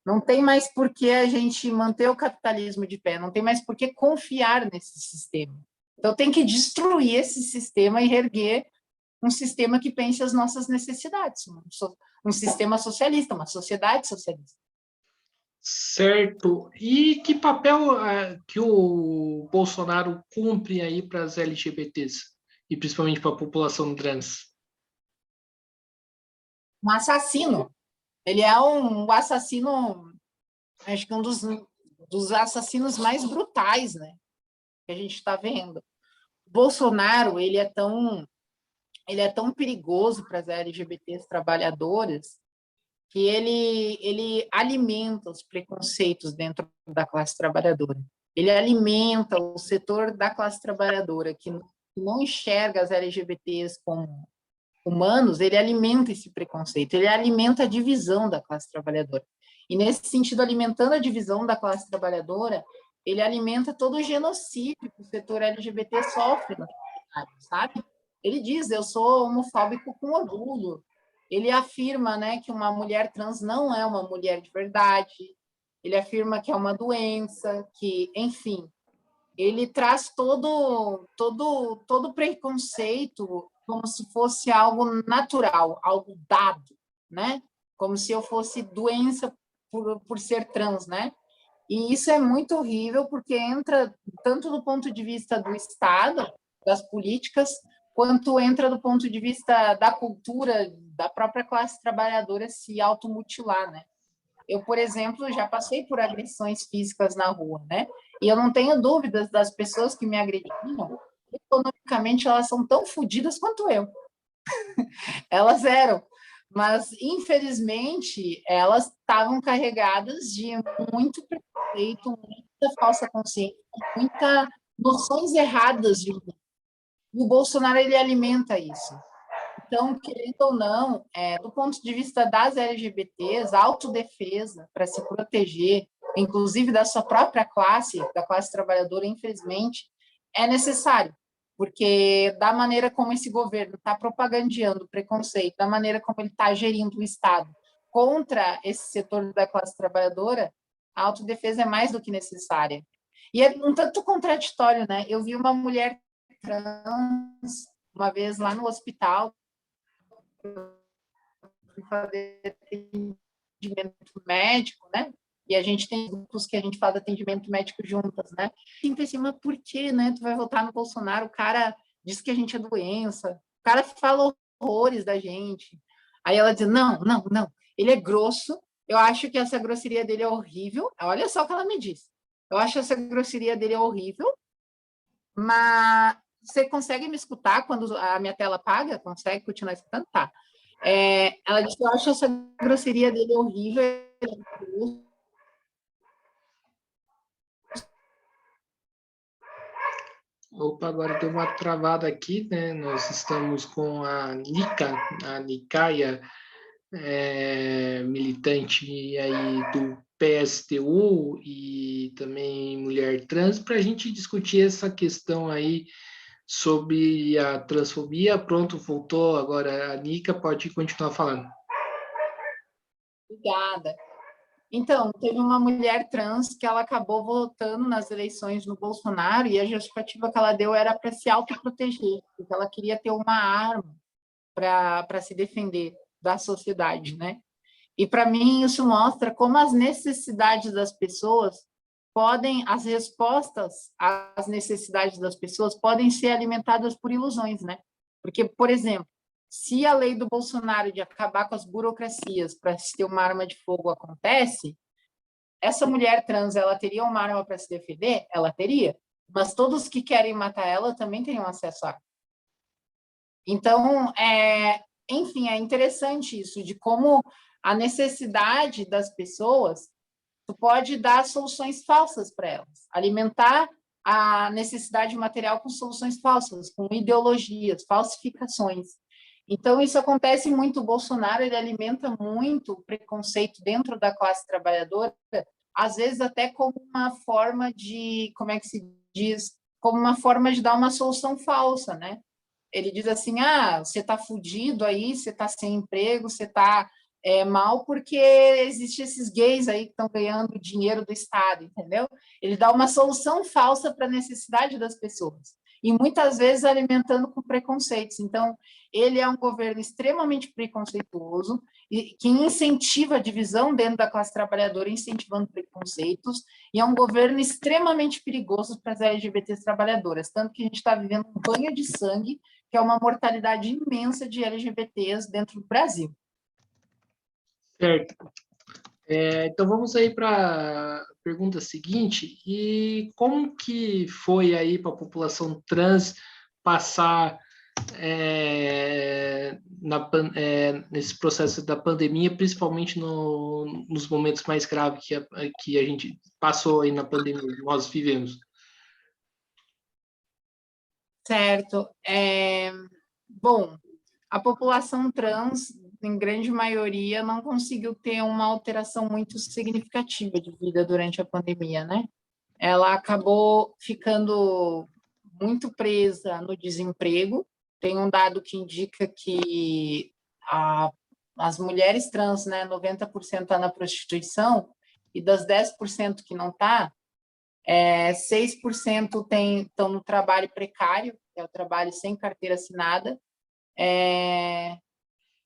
Speaker 2: Não tem mais por que a gente manter o capitalismo de pé. Não tem mais por que confiar nesse sistema. Então, tem que destruir esse sistema e reerguer um sistema que pense as nossas necessidades. Um sistema socialista, uma sociedade socialista.
Speaker 1: Certo. E que papel que o Bolsonaro cumpre aí para as LGBTs e principalmente para a população trans?
Speaker 2: Um assassino. Ele é um assassino, acho que um dos assassinos mais brutais, né, que a gente está vendo. O Bolsonaro, ele é tão perigoso para as LGBTs trabalhadoras que ele alimenta os preconceitos dentro da classe trabalhadora. Ele alimenta o setor da classe trabalhadora que não enxerga as LGBTs como humanos, ele alimenta esse preconceito, ele alimenta a divisão da classe trabalhadora. E, nesse sentido, alimentando a divisão da classe trabalhadora, ele alimenta todo o genocídio que o setor LGBT sofre, sabe? Ele diz, eu sou homofóbico com orgulho. Ele afirma, né, que uma mulher trans não é uma mulher de verdade. Ele afirma que é uma doença, que, enfim, ele traz todo preconceito como se fosse algo natural, algo dado, né? Como se eu fosse doença por ser trans, né? E isso é muito horrível, porque entra tanto do ponto de vista do Estado, das políticas, quanto entra do ponto de vista da cultura, da própria classe trabalhadora se automutilar, né? Eu, por exemplo, já passei por agressões físicas na rua, né? E eu não tenho dúvidas das pessoas que me agrediam, economicamente elas são tão fodidas quanto eu. Elas eram, mas infelizmente elas estavam carregadas de muito preconceito, muita falsa consciência, muita noções erradas de mim. E o Bolsonaro ele alimenta isso. Então, querendo ou não, do ponto de vista das LGBTs, autodefesa para se proteger, inclusive da sua própria classe, da classe trabalhadora, infelizmente, é necessário, porque da maneira como esse governo está propagandeando o preconceito, da maneira como ele está gerindo o Estado contra esse setor da classe trabalhadora, a autodefesa é mais do que necessária. E é um tanto contraditório, né? Eu vi uma mulher trans uma vez lá no hospital, fazer atendimento médico, né? E a gente tem grupos que a gente faz atendimento médico juntas, né? E pensei, mas por que, né? Tu vai votar no Bolsonaro, o cara diz que a gente é doença, o cara fala horrores da gente. Aí ela diz, não, não, não, ele é grosso, eu acho que essa grosseria dele é horrível. Olha só o que ela me disse. Eu acho essa grosseria dele é horrível, mas você consegue me escutar quando a minha tela apaga? Consegue continuar escutando? Tá. Ela disse que eu acho essa grosseria dele horrível.
Speaker 1: Opa, agora deu uma travada aqui, né? Nós estamos com a Nicaia, militante aí do PSTU e também mulher trans, para a gente discutir essa questão aí sobre a transfobia. Pronto, voltou agora a Nica, pode continuar falando.
Speaker 2: Obrigada. Então, teve uma mulher trans que ela acabou votando nas eleições no Bolsonaro e a justificativa que ela deu era para se autoproteger, porque ela queria ter uma arma para se defender da sociedade, né? E para mim isso mostra como as necessidades das pessoas as respostas às necessidades das pessoas podem ser alimentadas por ilusões, né? Porque, por exemplo, se a lei do Bolsonaro de acabar com as burocracias para se ter uma arma de fogo acontece, essa mulher trans, ela teria uma arma para se defender? Ela teria. Mas todos que querem matar ela também teriam acesso a arma. Então, enfim, é interessante isso, de como a necessidade das pessoas, tu pode dar soluções falsas para elas, alimentar a necessidade material com soluções falsas, com ideologias, falsificações. Então, isso acontece muito. O Bolsonaro, ele alimenta muito o preconceito dentro da classe trabalhadora, às vezes até como uma forma de, como é que se diz, como uma forma de dar uma solução falsa, né? Ele diz assim, você está fudido aí, você está sem emprego, você está mal porque existem esses gays aí que estão ganhando dinheiro do Estado, entendeu? Ele dá uma solução falsa para a necessidade das pessoas. e muitas vezes alimentando com preconceitos. Então, ele é um governo extremamente preconceituoso e que incentiva a divisão dentro da classe trabalhadora, incentivando preconceitos, e é um governo extremamente perigoso para as LGBTs trabalhadoras, tanto que a gente está vivendo um banho de sangue, que é uma mortalidade imensa de LGBTs dentro do Brasil.
Speaker 1: Certo. Então vamos aí para a pergunta seguinte, e como que foi aí para a população trans passar nesse processo da pandemia, principalmente nos momentos mais graves que a gente passou aí na pandemia, nós vivemos?
Speaker 2: Certo. Bom, a população trans, em grande maioria, não conseguiu ter uma alteração muito significativa de vida durante a pandemia, né? Ela acabou ficando muito presa no desemprego. Tem um dado que indica que as mulheres trans, né, 90% está na prostituição, e das 10% que não está, 6% estão no trabalho precário, que é o trabalho sem carteira assinada,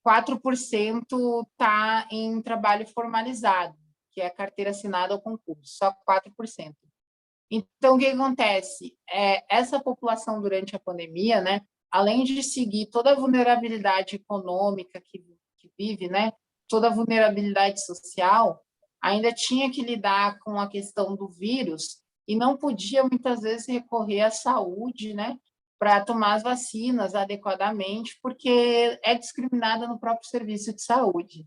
Speaker 2: 4% está em trabalho formalizado, que é carteira assinada ou concurso, só 4%. Então, o que acontece? Essa população, durante a pandemia, né, além de seguir toda a vulnerabilidade econômica que vive, né, toda a vulnerabilidade social, ainda tinha que lidar com a questão do vírus e não podia, muitas vezes, recorrer à saúde, né, para tomar as vacinas adequadamente, porque é discriminada no próprio serviço de saúde.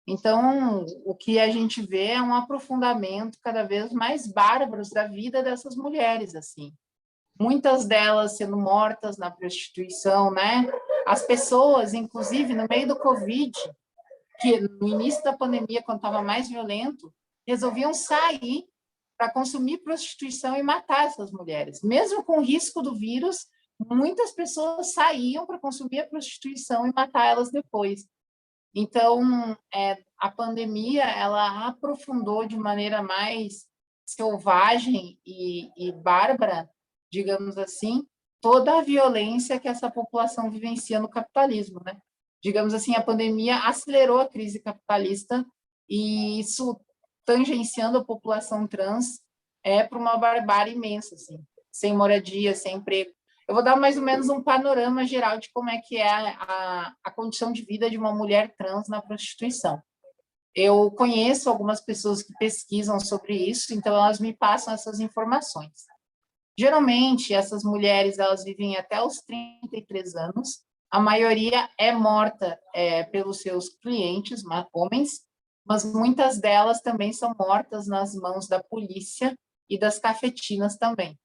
Speaker 2: Então, o que a gente vê é um aprofundamento cada vez mais bárbaro da vida dessas mulheres, assim. Muitas delas sendo mortas na prostituição, né? As pessoas, inclusive, no meio do Covid, que no início da pandemia, quando estava mais violento, resolviam sair para consumir prostituição e matar essas mulheres. Mesmo com o risco do vírus, muitas pessoas saíam para consumir a prostituição e matar elas depois. Então, a pandemia, ela aprofundou de maneira mais selvagem e bárbara, digamos assim, toda a violência que essa população vivencia no capitalismo, né? Digamos assim, a pandemia acelerou a crise capitalista e isso, tangenciando a população trans, para uma barbárie imensa, assim, sem moradia, sem emprego. Eu vou dar mais ou menos um panorama geral de como é que é a condição de vida de uma mulher trans na prostituição. Eu conheço algumas pessoas que pesquisam sobre isso, então elas me passam essas informações. Geralmente, essas mulheres, elas vivem até os 33 anos, a maioria é morta pelos seus clientes, homens, mas muitas delas também são mortas nas mãos da polícia e das cafetinas também.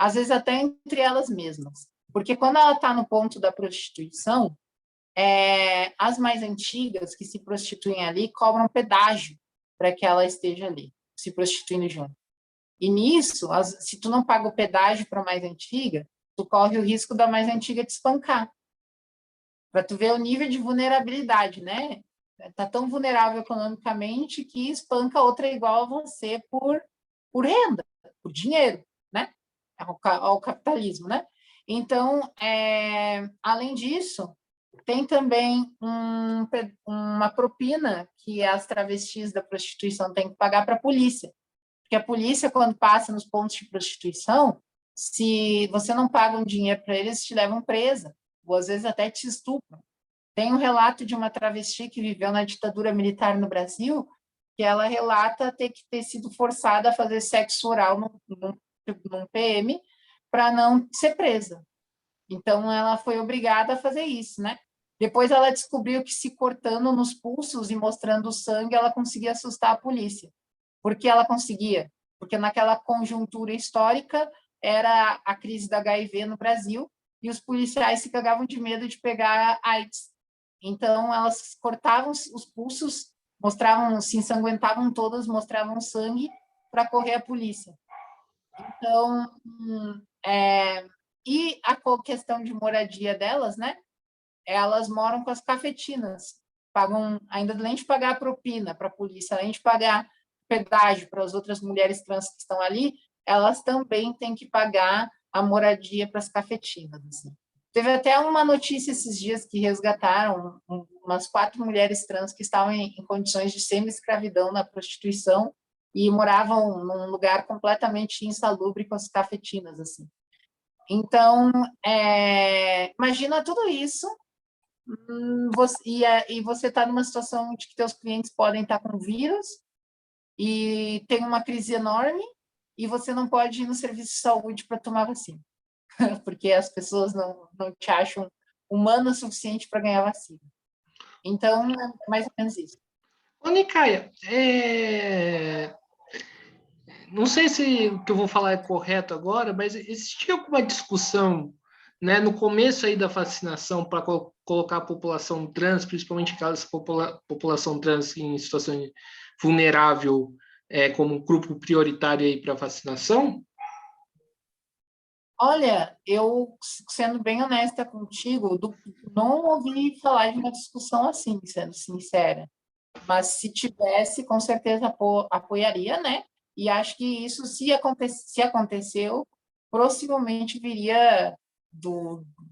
Speaker 2: Às vezes até entre elas mesmas. Porque quando ela está no ponto da prostituição, as mais antigas que se prostituem ali cobram pedágio para que ela esteja ali, se prostituindo junto. E nisso, se tu não paga o pedágio para a mais antiga, tu corre o risco da mais antiga te espancar. Para tu ver o nível de vulnerabilidade, né? Tá tão vulnerável economicamente que espanca outra igual a você por renda, por dinheiro, né? Ao capitalismo, né? Então, além disso, tem também uma propina que as travestis da prostituição têm que pagar para a polícia. Porque a polícia, quando passa nos pontos de prostituição, se você não paga um dinheiro para eles, te levam presa, ou às vezes até te estupram. Tem um relato de uma travesti que viveu na ditadura militar no Brasil, que ela relata ter sido forçada a fazer sexo oral num PM para não ser presa. Então, ela foi obrigada a fazer isso, né? Depois ela descobriu que se cortando nos pulsos e mostrando sangue, ela conseguia assustar a polícia. Por que ela conseguia? Porque naquela conjuntura histórica era a crise da HIV no Brasil e os policiais se cagavam de medo de pegar AIDS. Então, elas cortavam os pulsos, mostravam, se ensanguentavam todas, mostravam sangue para correr a polícia. Então, e a questão de moradia delas, né? Elas moram com as cafetinas, pagam, ainda além de pagar a propina para a polícia, além de pagar pedágio para as outras mulheres trans que estão ali, elas também têm que pagar a moradia para as cafetinas. Assim. Teve até uma notícia esses dias que resgataram umas 4 mulheres trans que estavam em condições de semi-escravidão na prostituição e moravam num lugar completamente insalubre com as cafetinas. Assim. Então, imagina tudo isso e você está numa situação de que teus clientes podem estar com vírus e tem uma crise enorme e você não pode ir no serviço de saúde para tomar vacina, porque as pessoas não te acham humano o suficiente para ganhar vacina. Então, é mais ou menos isso.
Speaker 1: Ô, Nicaia, não sei se o que eu vou falar é correto agora, mas existia alguma discussão, né, no começo aí da vacinação para colocar a população trans, principalmente aquelas população trans em situação vulnerável, como grupo prioritário aí para vacinação?
Speaker 2: Olha, eu, sendo bem honesta contigo, não ouvi falar de uma discussão assim, sendo sincera. Mas se tivesse, com certeza apoiaria, né? E acho que isso, se aconteceu, possivelmente viria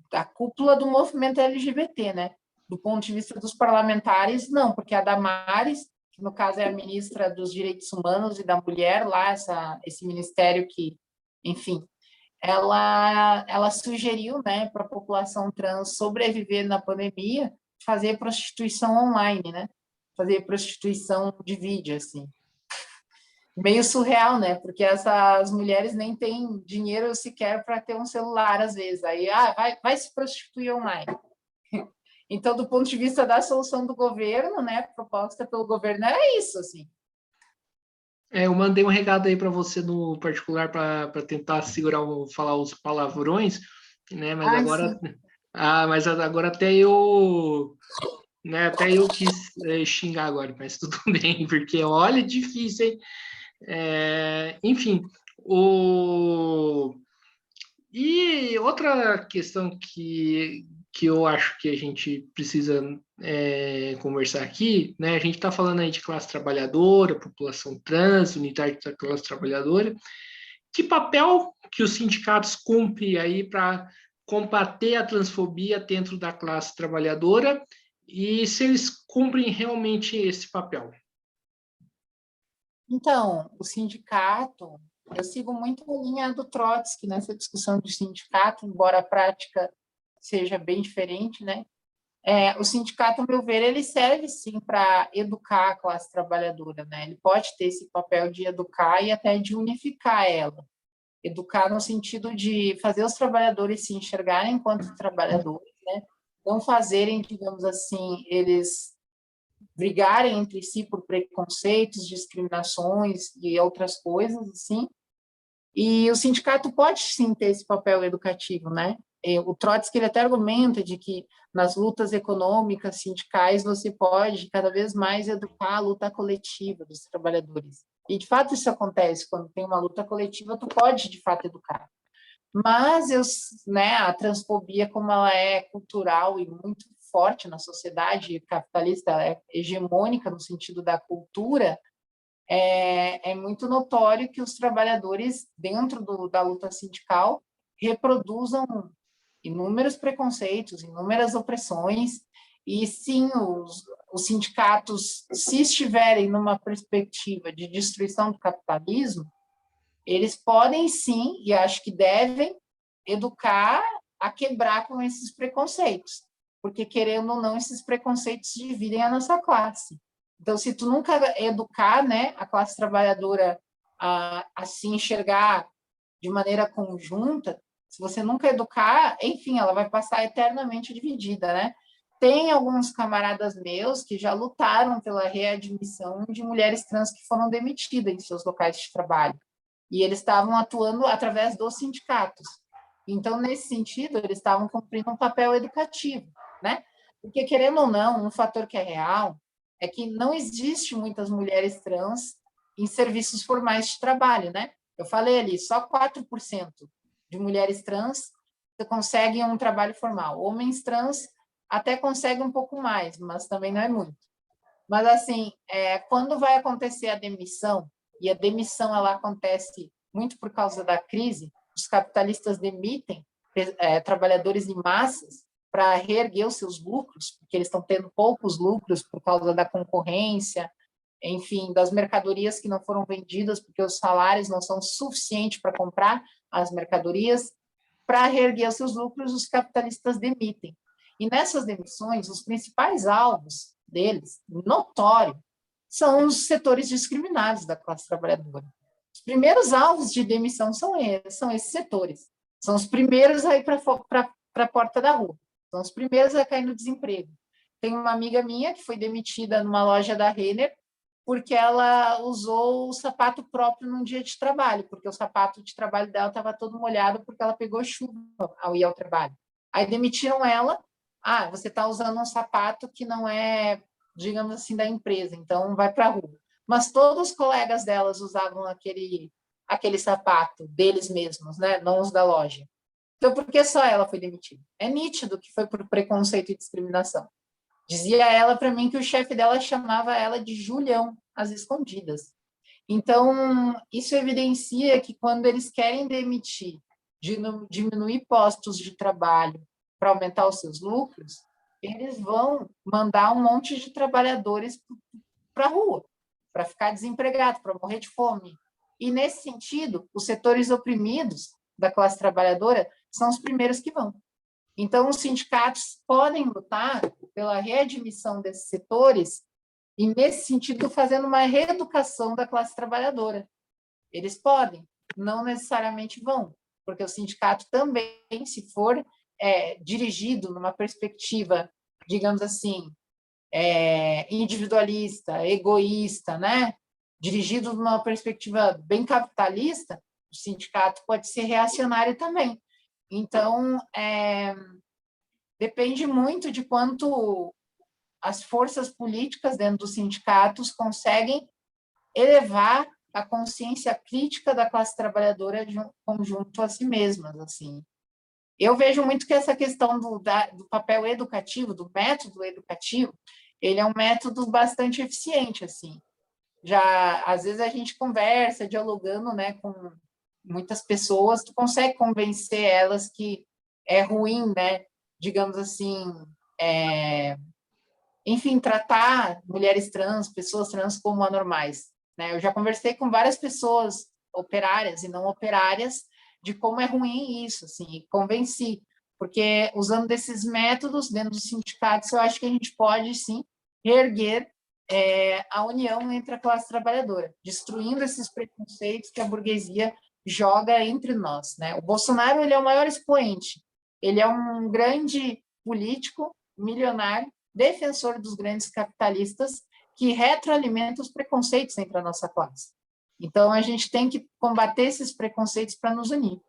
Speaker 2: da cúpula do movimento LGBT, né? Do ponto de vista dos parlamentares, não, porque a Damares, que no caso é a ministra dos Direitos Humanos e da Mulher, lá, esse ministério que, enfim, ela sugeriu, né, para a população trans sobreviver na pandemia, fazer prostituição online, né? Fazer prostituição de vídeo, assim. Meio surreal, né? Porque essas mulheres nem têm dinheiro sequer para ter um celular, às vezes. Aí, vai se prostituir online. Então, do ponto de vista da solução do governo, né, proposta pelo governo, era isso, assim.
Speaker 1: Eu mandei um recado aí para você no particular para tentar segurar falar os palavrões, né?
Speaker 2: Sim.
Speaker 1: Mas agora até eu, né? Até eu quis xingar agora, mas tudo bem, porque olha, é difícil, hein? Enfim, e outra questão que eu acho que a gente precisa conversar aqui, né? A gente está falando aí de classe trabalhadora, população trans, unitária da classe trabalhadora. Que papel que os sindicatos cumprem aí para combater a transfobia dentro da classe trabalhadora e se eles cumprem realmente esse papel?
Speaker 2: Então, o sindicato, eu sigo muito a linha do Trotsky nessa discussão de sindicato, embora a prática seja bem diferente, né? O sindicato, ao meu ver, ele serve sim para educar a classe trabalhadora, né? Ele pode ter esse papel de educar e até de unificar ela. Educar no sentido de fazer os trabalhadores se enxergarem enquanto trabalhadores, né? Não fazerem, digamos assim, eles brigarem entre si por preconceitos, discriminações e outras coisas, assim. E o sindicato pode sim ter esse papel educativo, né? O Trotsky ele até argumenta de que nas lutas econômicas, sindicais, você pode cada vez mais educar a luta coletiva dos trabalhadores. E de fato isso acontece quando tem uma luta coletiva, tu pode de fato educar. Mas a transfobia, como ela é cultural e muito forte na sociedade capitalista, ela é hegemônica no sentido da cultura, é muito notório que os trabalhadores, dentro da luta sindical, reproduzam inúmeros preconceitos, inúmeras opressões, e sim, os sindicatos, se estiverem numa perspectiva de destruição do capitalismo, eles podem sim, e acho que devem, educar a quebrar com esses preconceitos, porque, querendo ou não, esses preconceitos dividem a nossa classe. Então, se tu nunca educar, né, a classe trabalhadora a se enxergar de maneira conjunta, se você nunca educar, enfim, ela vai passar eternamente dividida, né? Tem alguns camaradas meus que já lutaram pela readmissão de mulheres trans que foram demitidas em seus locais de trabalho. E eles estavam atuando através dos sindicatos. Então, nesse sentido, eles estavam cumprindo um papel educativo, né? Porque, querendo ou não, um fator que é real é que não existe muitas mulheres trans em serviços formais de trabalho, né? Eu falei ali, só 4% de mulheres trans conseguem um trabalho formal. Homens trans até conseguem um pouco mais, mas também não é muito. Mas, assim, quando vai acontecer a demissão, e a demissão ela acontece muito por causa da crise, os capitalistas demitem trabalhadores em massas para reerguer os seus lucros, porque eles estão tendo poucos lucros por causa da concorrência, enfim, das mercadorias que não foram vendidas, porque os salários não são suficientes para comprar as mercadorias. Para reerguer os seus lucros, os capitalistas demitem. E nessas demissões, os principais alvos deles, notório, são os setores discriminados da classe trabalhadora. Os primeiros alvos de demissão são esses setores. São os primeiros a ir para a porta da rua. São os primeiros a cair no desemprego. Tem uma amiga minha que foi demitida numa loja da Renner porque ela usou o sapato próprio num dia de trabalho, porque o sapato de trabalho dela estava todo molhado porque ela pegou chuva ao ir ao trabalho. Aí demitiram ela. Você está usando um sapato que não é, digamos assim, da empresa, então vai para a rua. Mas todos os colegas delas usavam aquele sapato deles mesmos, né? Não os da loja. Então, por que só ela foi demitida? É nítido que foi por preconceito e discriminação. Dizia ela para mim que o chefe dela chamava ela de Julião, às escondidas. Então, isso evidencia que quando eles querem demitir, diminuir postos de trabalho para aumentar os seus lucros, eles vão mandar um monte de trabalhadores para a rua, para ficar desempregado, para morrer de fome. E, nesse sentido, os setores oprimidos da classe trabalhadora são os primeiros que vão. Então, os sindicatos podem lutar pela readmissão desses setores e, nesse sentido, fazendo uma reeducação da classe trabalhadora. Eles podem, não necessariamente vão, porque o sindicato também, se for dirigido numa perspectiva, digamos assim, individualista, egoísta, né? Dirigido numa perspectiva bem capitalista, o sindicato pode ser reacionário também. Então, depende muito de quanto as forças políticas dentro dos sindicatos conseguem elevar a consciência crítica da classe trabalhadora de um conjunto a si mesmas, assim. Eu vejo muito que essa questão do papel educativo, do método educativo, ele é um método bastante eficiente, assim. Já, às vezes, a gente conversa, dialogando, né, com muitas pessoas, tu consegue convencer elas que é ruim, né, digamos assim, enfim, tratar mulheres trans, pessoas trans como anormais, né? Eu já conversei com várias pessoas operárias e não operárias de como é ruim isso, assim, e convenci, porque usando desses métodos dentro dos sindicatos, eu acho que a gente pode, sim, reerguer a união entre a classe trabalhadora, destruindo esses preconceitos que a burguesia joga entre nós, né? O Bolsonaro, ele é o maior expoente. Ele é um grande político, milionário, defensor dos grandes capitalistas, que retroalimenta os preconceitos entre a nossa classe. Então, a gente tem que combater esses preconceitos para nos unir.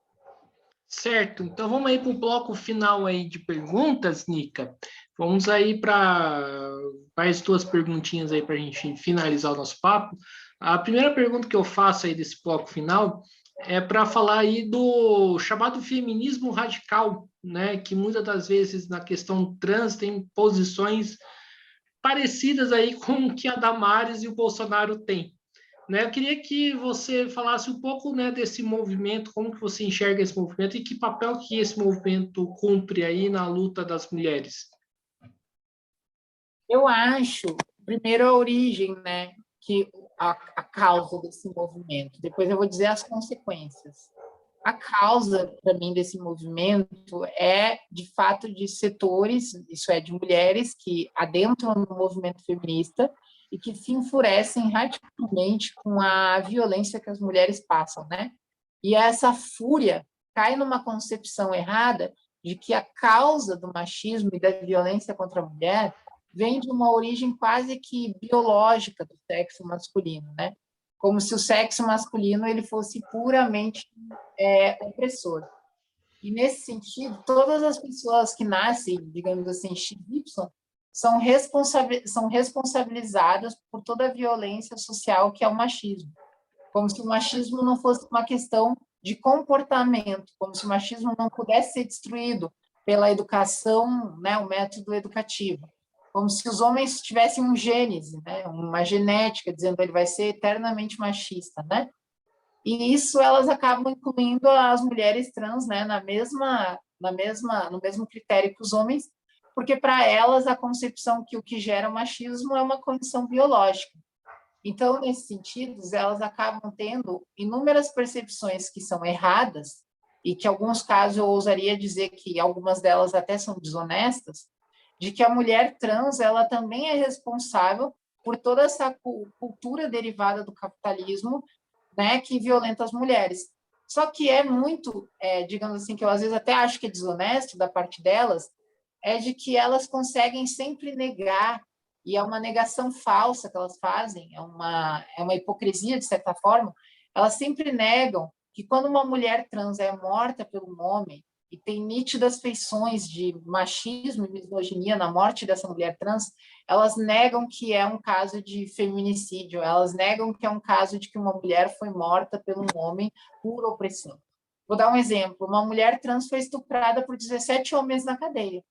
Speaker 1: Certo, então vamos aí para o bloco final aí de perguntas, Nica. Vamos aí para mais duas perguntinhas aí para a gente finalizar o nosso papo. A primeira pergunta que eu faço aí desse bloco final é para falar aí do chamado feminismo radical, né? Que muitas das vezes na questão trans tem posições parecidas aí com o que a Damares e o Bolsonaro têm. Né, eu queria que você falasse um pouco, né, desse movimento, como que você enxerga esse movimento e que papel que esse movimento cumpre aí na luta das mulheres.
Speaker 2: Eu acho, primeiro, a origem, né, que a causa desse movimento. Depois eu vou dizer as consequências. A causa, para mim, desse movimento é, de fato, de setores, isso é, de mulheres que adentram no movimento feminista e que se enfurecem radicalmente com a violência que as mulheres passam, né? E essa fúria cai numa concepção errada de que a causa do machismo e da violência contra a mulher vem de uma origem quase que biológica do sexo masculino, né? Como se o sexo masculino ele fosse puramente opressor. E, nesse sentido, todas as pessoas que nascem, digamos assim, XY, são responsabilizadas por toda a violência social que é o machismo. Como se o machismo não fosse uma questão de comportamento, como se o machismo não pudesse ser destruído pela educação, né, o método educativo. Como se os homens tivessem um gênese, né, uma genética, dizendo que ele vai ser eternamente machista, né? E isso elas acabam incluindo as mulheres trans, né, no mesmo critério que os homens, porque para elas a concepção que o que gera machismo é uma condição biológica. Então, nesse sentido, elas acabam tendo inúmeras percepções que são erradas e que, em alguns casos, eu ousaria dizer que algumas delas até são desonestas, de que a mulher trans ela também é responsável por toda essa cultura derivada do capitalismo, né, que violenta as mulheres. Só que é muito, digamos assim, que eu às vezes até acho que é desonesto da parte delas, é de que elas conseguem sempre negar, e é uma negação falsa que elas fazem, é uma hipocrisia, de certa forma, elas sempre negam que quando uma mulher trans é morta por um homem, e tem nítidas feições de machismo e misoginia na morte dessa mulher trans, elas negam que é um caso de feminicídio, elas negam que é um caso de que uma mulher foi morta por um homem por opressão. Vou dar um exemplo, uma mulher trans foi estuprada por 17 homens na cadeia.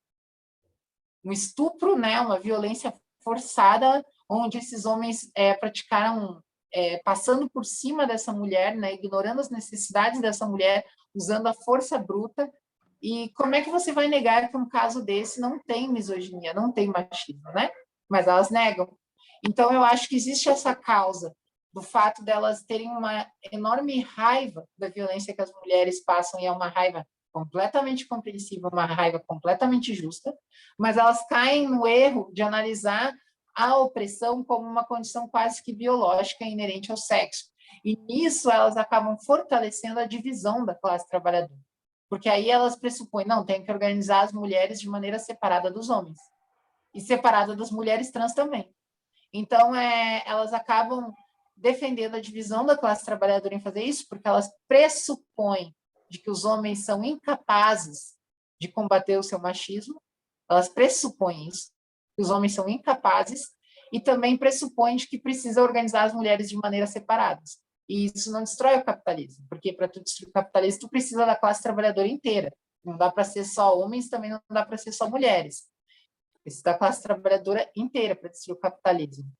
Speaker 2: Um estupro, né, uma violência forçada, onde esses homens praticaram, passando por cima dessa mulher, né, ignorando as necessidades dessa mulher, usando a força bruta. E como é que você vai negar que um caso desse não tem misoginia, não tem machismo, né? Mas elas negam. Então, eu acho que existe essa causa do fato delas terem uma enorme raiva da violência que as mulheres passam, e é uma raiva completamente compreensível, uma raiva completamente justa, mas elas caem no erro de analisar a opressão como uma condição quase que biológica inerente ao sexo. E nisso elas acabam fortalecendo a divisão da classe trabalhadora. Porque aí elas pressupõem, não, tem que organizar as mulheres de maneira separada dos homens. E separada das mulheres trans também. Então, elas acabam defendendo a divisão da classe trabalhadora em fazer isso, porque elas pressupõem de que os homens são incapazes de combater o seu machismo, elas pressupõem isso, que os homens são incapazes, e também pressupõem de que precisa organizar as mulheres de maneira separadas. E isso não destrói o capitalismo, porque para tu destruir o capitalismo, tu precisa da classe trabalhadora inteira. Não dá para ser só homens, também não dá para ser só mulheres. Precisa da classe trabalhadora inteira para destruir o capitalismo.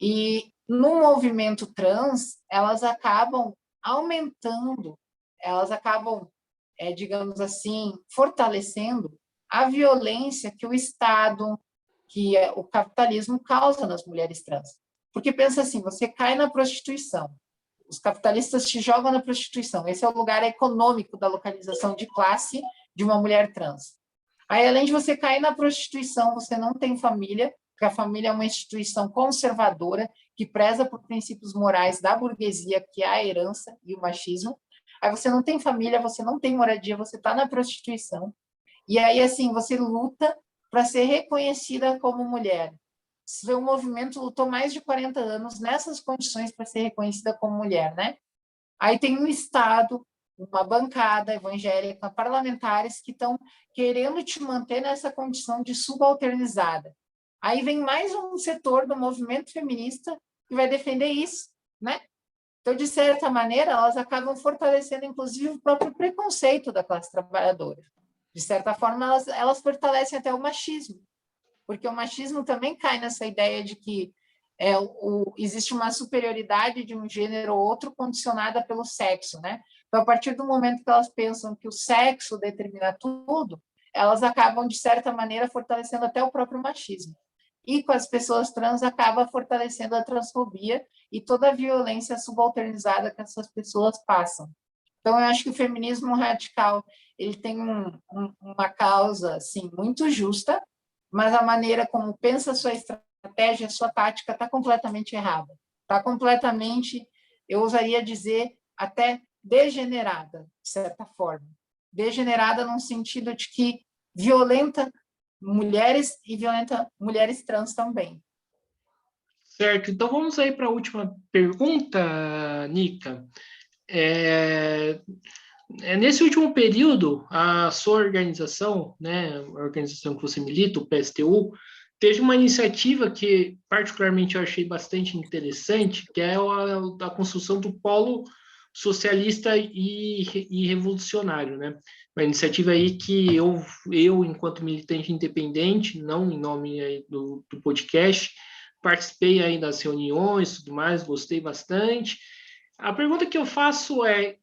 Speaker 2: E no movimento trans, elas acabam aumentando, elas acabam, digamos assim, fortalecendo a violência que o Estado, que o capitalismo causa nas mulheres trans. Porque pensa assim, você cai na prostituição, os capitalistas te jogam na prostituição, esse é o lugar econômico da localização de classe de uma mulher trans. Aí, além de você cair na prostituição, você não tem família, porque a família é uma instituição conservadora que preza por princípios morais da burguesia, que é a herança e o machismo. Aí você não tem família, você não tem moradia, você está na prostituição. E aí, assim, você luta para ser reconhecida como mulher. O movimento lutou mais de 40 anos nessas condições para ser reconhecida como mulher, né? Aí tem um Estado, uma bancada evangélica, parlamentares que estão querendo te manter nessa condição de subalternizada. Aí vem mais um setor do movimento feminista que vai defender isso, né? Então, de certa maneira, elas acabam fortalecendo, inclusive, o próprio preconceito da classe trabalhadora. De certa forma, elas fortalecem até o machismo, porque o machismo também cai nessa ideia de que existe uma superioridade de um gênero ou outro condicionada pelo sexo, né? Então, a partir do momento que elas pensam que o sexo determina tudo, elas acabam, de certa maneira, fortalecendo até o próprio machismo. E com as pessoas trans, acaba fortalecendo a transfobia e toda a violência subalternizada que essas pessoas passam. Então, eu acho que o feminismo radical ele tem uma causa assim, muito justa, mas a maneira como pensa a sua estratégia, a sua tática está completamente errada. Está completamente, eu ousaria dizer, até degenerada, de certa forma. Degenerada no sentido de que violenta mulheres e violenta mulheres trans também.
Speaker 1: Certo, então vamos aí para a última pergunta, Nica. Nesse último período, a sua organização, né, a organização que você milita, o PSTU, teve uma iniciativa que particularmente eu achei bastante interessante, que é a construção do polo socialista e revolucionário, né? Uma iniciativa aí que eu enquanto militante independente, não em nome aí do podcast, participei aí das reuniões, tudo mais, gostei bastante. A pergunta que eu faço é: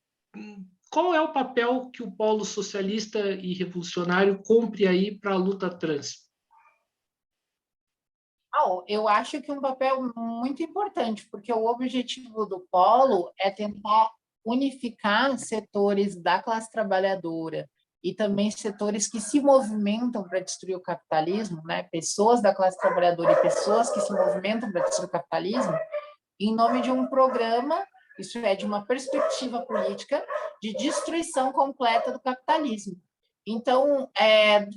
Speaker 1: qual é o papel que o polo socialista e revolucionário cumpre aí para a luta trans?
Speaker 2: Eu acho que um papel muito importante, porque o objetivo do polo é tentar unificar setores da classe trabalhadora e também setores que se movimentam para destruir o capitalismo, né? Pessoas da classe trabalhadora e pessoas que se movimentam para destruir o capitalismo, em nome de um programa, isso é, de uma perspectiva política de destruição completa do capitalismo. Então,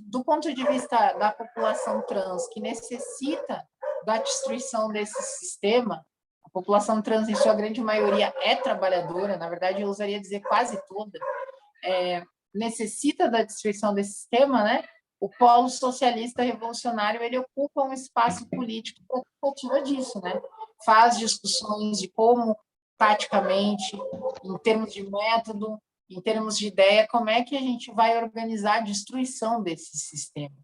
Speaker 2: do ponto de vista da população trans, que necessita da destruição desse sistema, a população trans, em sua grande maioria, é trabalhadora, na verdade, eu usaria dizer quase toda, necessita da destruição desse sistema, né? O polo socialista revolucionário, ele ocupa um espaço político para disso, né? Faz discussões de como, taticamente, em termos de método, em termos de ideia, como é que a gente vai organizar a destruição desse sistema.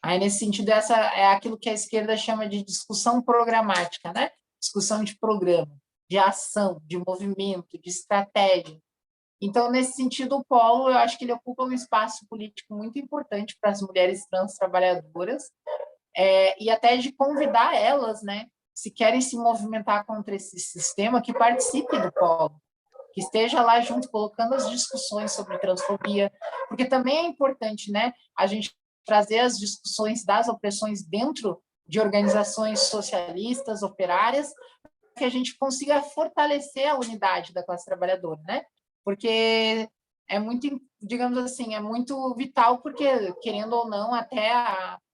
Speaker 2: Aí, nesse sentido, essa é aquilo que a esquerda chama de discussão programática, né? Discussão de programa, de ação, de movimento, de estratégia. Então, nesse sentido, o polo, eu acho que ele ocupa um espaço político muito importante para as mulheres trans trabalhadoras, e até de convidar elas, né, se querem se movimentar contra esse sistema, que participe do polo, que esteja lá junto, colocando as discussões sobre transfobia, porque também é importante, né, a gente trazer as discussões das opressões dentro de organizações socialistas, operárias, que a gente consiga fortalecer a unidade da classe trabalhadora, né? Porque é muito, digamos assim, é muito vital, porque, querendo ou não,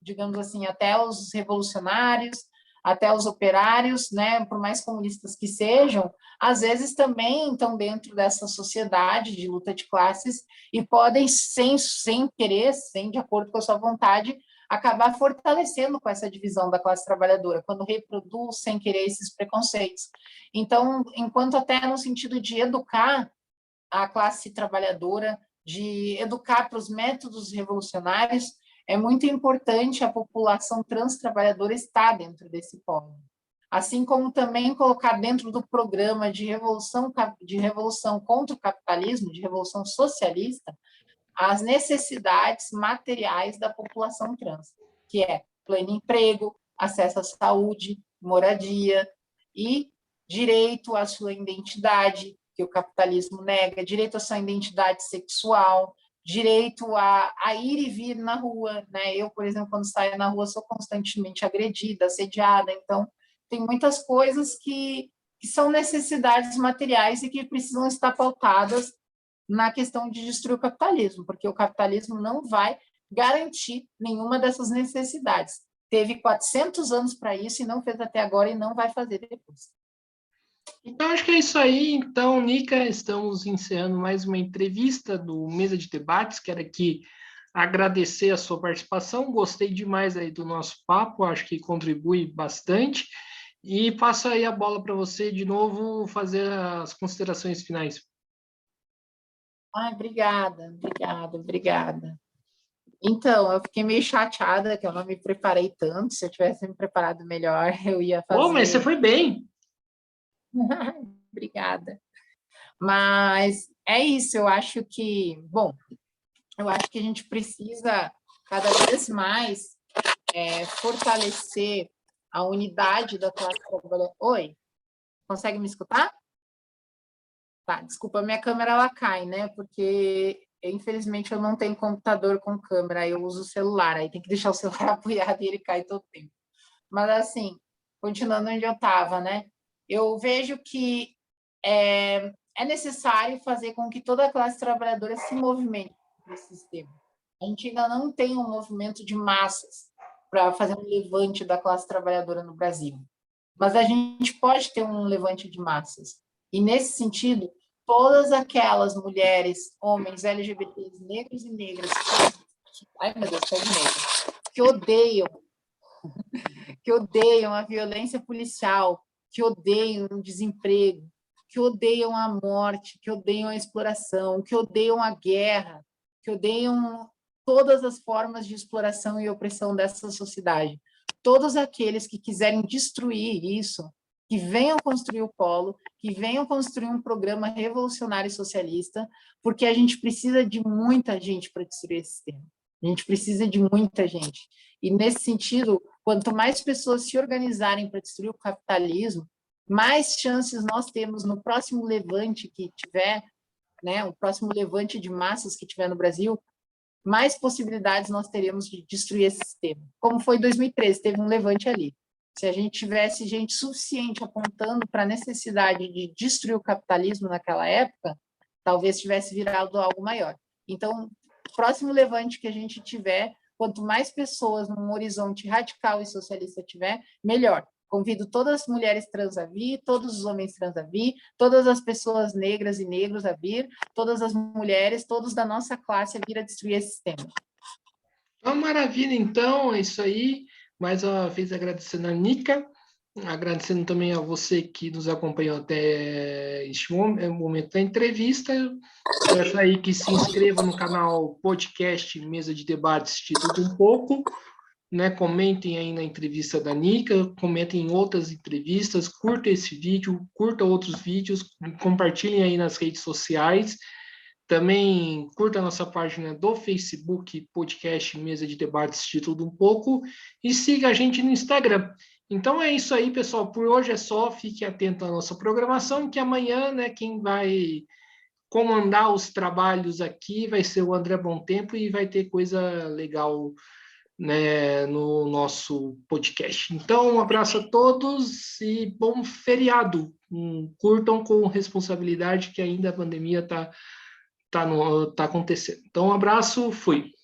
Speaker 2: digamos assim, até os revolucionários, até os operários, né, por mais comunistas que sejam, às vezes também estão dentro dessa sociedade de luta de classes e podem, sem querer, sem de acordo com a sua vontade, acabar fortalecendo com essa divisão da classe trabalhadora, quando reproduz sem querer esses preconceitos. Então, enquanto até no sentido de educar a classe trabalhadora, de educar para os métodos revolucionários, é muito importante a população trans trabalhadora estar dentro desse polo. Assim como também colocar dentro do programa de revolução contra o capitalismo, de revolução socialista, as necessidades materiais da população trans, que é pleno emprego, acesso à saúde, moradia e direito à sua identidade, que o capitalismo nega, direito à sua identidade sexual, direito a ir e vir na rua, né? Eu, por exemplo, quando saio na rua, sou constantemente agredida, assediada, então tem muitas coisas que são necessidades materiais e que precisam estar pautadas na questão de destruir o capitalismo, porque o capitalismo não vai garantir nenhuma dessas necessidades. Teve 400 anos para isso e não fez até agora e não vai fazer depois.
Speaker 1: Então, acho que é isso aí. Então, Nica, estamos encerrando mais uma entrevista do Mesa de Debates. Quero aqui agradecer a sua participação. Gostei demais aí do nosso papo, acho que contribui bastante. E passo aí a bola para você de novo fazer as considerações finais.
Speaker 2: Obrigada. Então, eu fiquei meio chateada que eu não me preparei tanto. Se eu tivesse me preparado melhor, eu ia
Speaker 1: Pô, mas você
Speaker 2: fazer.
Speaker 1: foi bem.
Speaker 2: Obrigada. Mas é isso, eu acho que a gente precisa cada vez mais fortalecer a unidade da classe trabalhadora. Oi, consegue me escutar? Tá, desculpa, minha câmera ela cai, né? Porque infelizmente eu não tenho computador com câmera, eu uso o celular, aí tem que deixar o celular apoiado e ele cai todo tempo. Mas assim, continuando onde eu estava, né? Eu vejo que é necessário fazer com que toda a classe trabalhadora se movimente nesse sistema. A gente ainda não tem um movimento de massas para fazer um levante da classe trabalhadora no Brasil. Mas a gente pode ter um levante de massas. E, nesse sentido, todas aquelas mulheres, homens, LGBTs, negros e negras, ai, meu Deus, estou de negro, que odeiam a violência policial, que odeiam o desemprego, que odeiam a morte, que odeiam a exploração, que odeiam a guerra, que odeiam todas as formas de exploração e opressão dessa sociedade. Todos aqueles que quiserem destruir isso que venham construir o polo, que venham construir um programa revolucionário e socialista, porque a gente precisa de muita gente para destruir esse sistema. A gente precisa de muita gente. E, nesse sentido, quanto mais pessoas se organizarem para destruir o capitalismo, mais chances nós temos no próximo levante que tiver, né, o próximo levante de massas que tiver no Brasil, mais possibilidades nós teremos de destruir esse sistema. Como foi em 2013, teve um levante ali. Se a gente tivesse gente suficiente apontando para a necessidade de destruir o capitalismo naquela época, talvez tivesse virado algo maior. Então, o próximo levante que a gente tiver, quanto mais pessoas num horizonte radical e socialista tiver, melhor. Convido todas as mulheres trans a vir, todos os homens trans a vir, todas as pessoas negras e negros a vir, todas as mulheres, todos da nossa classe a vir a destruir esse sistema.
Speaker 1: Uma maravilha, então, é isso aí. Mais uma vez agradecendo a Nica, agradecendo também a você que nos acompanhou até este momento da entrevista. Peço aí que se inscreva no canal podcast Mesa de Debates de Tudo Um Pouco, né? Comentem aí na entrevista da Nica, comentem em outras entrevistas, curta esse vídeo, curta outros vídeos, compartilhem aí nas redes sociais. Também curta a nossa página do Facebook, podcast Mesa de Debates de Tudo Um Pouco, e siga a gente no Instagram. Então é isso aí, pessoal. Por hoje é só. Fique atento à nossa programação, que amanhã, né, quem vai comandar os trabalhos aqui vai ser o André Bom Tempo e vai ter coisa legal, né, no nosso podcast. Então, um abraço a todos e bom feriado. Curtam com responsabilidade, que ainda a pandemia está acontecendo. Então, um abraço, fui.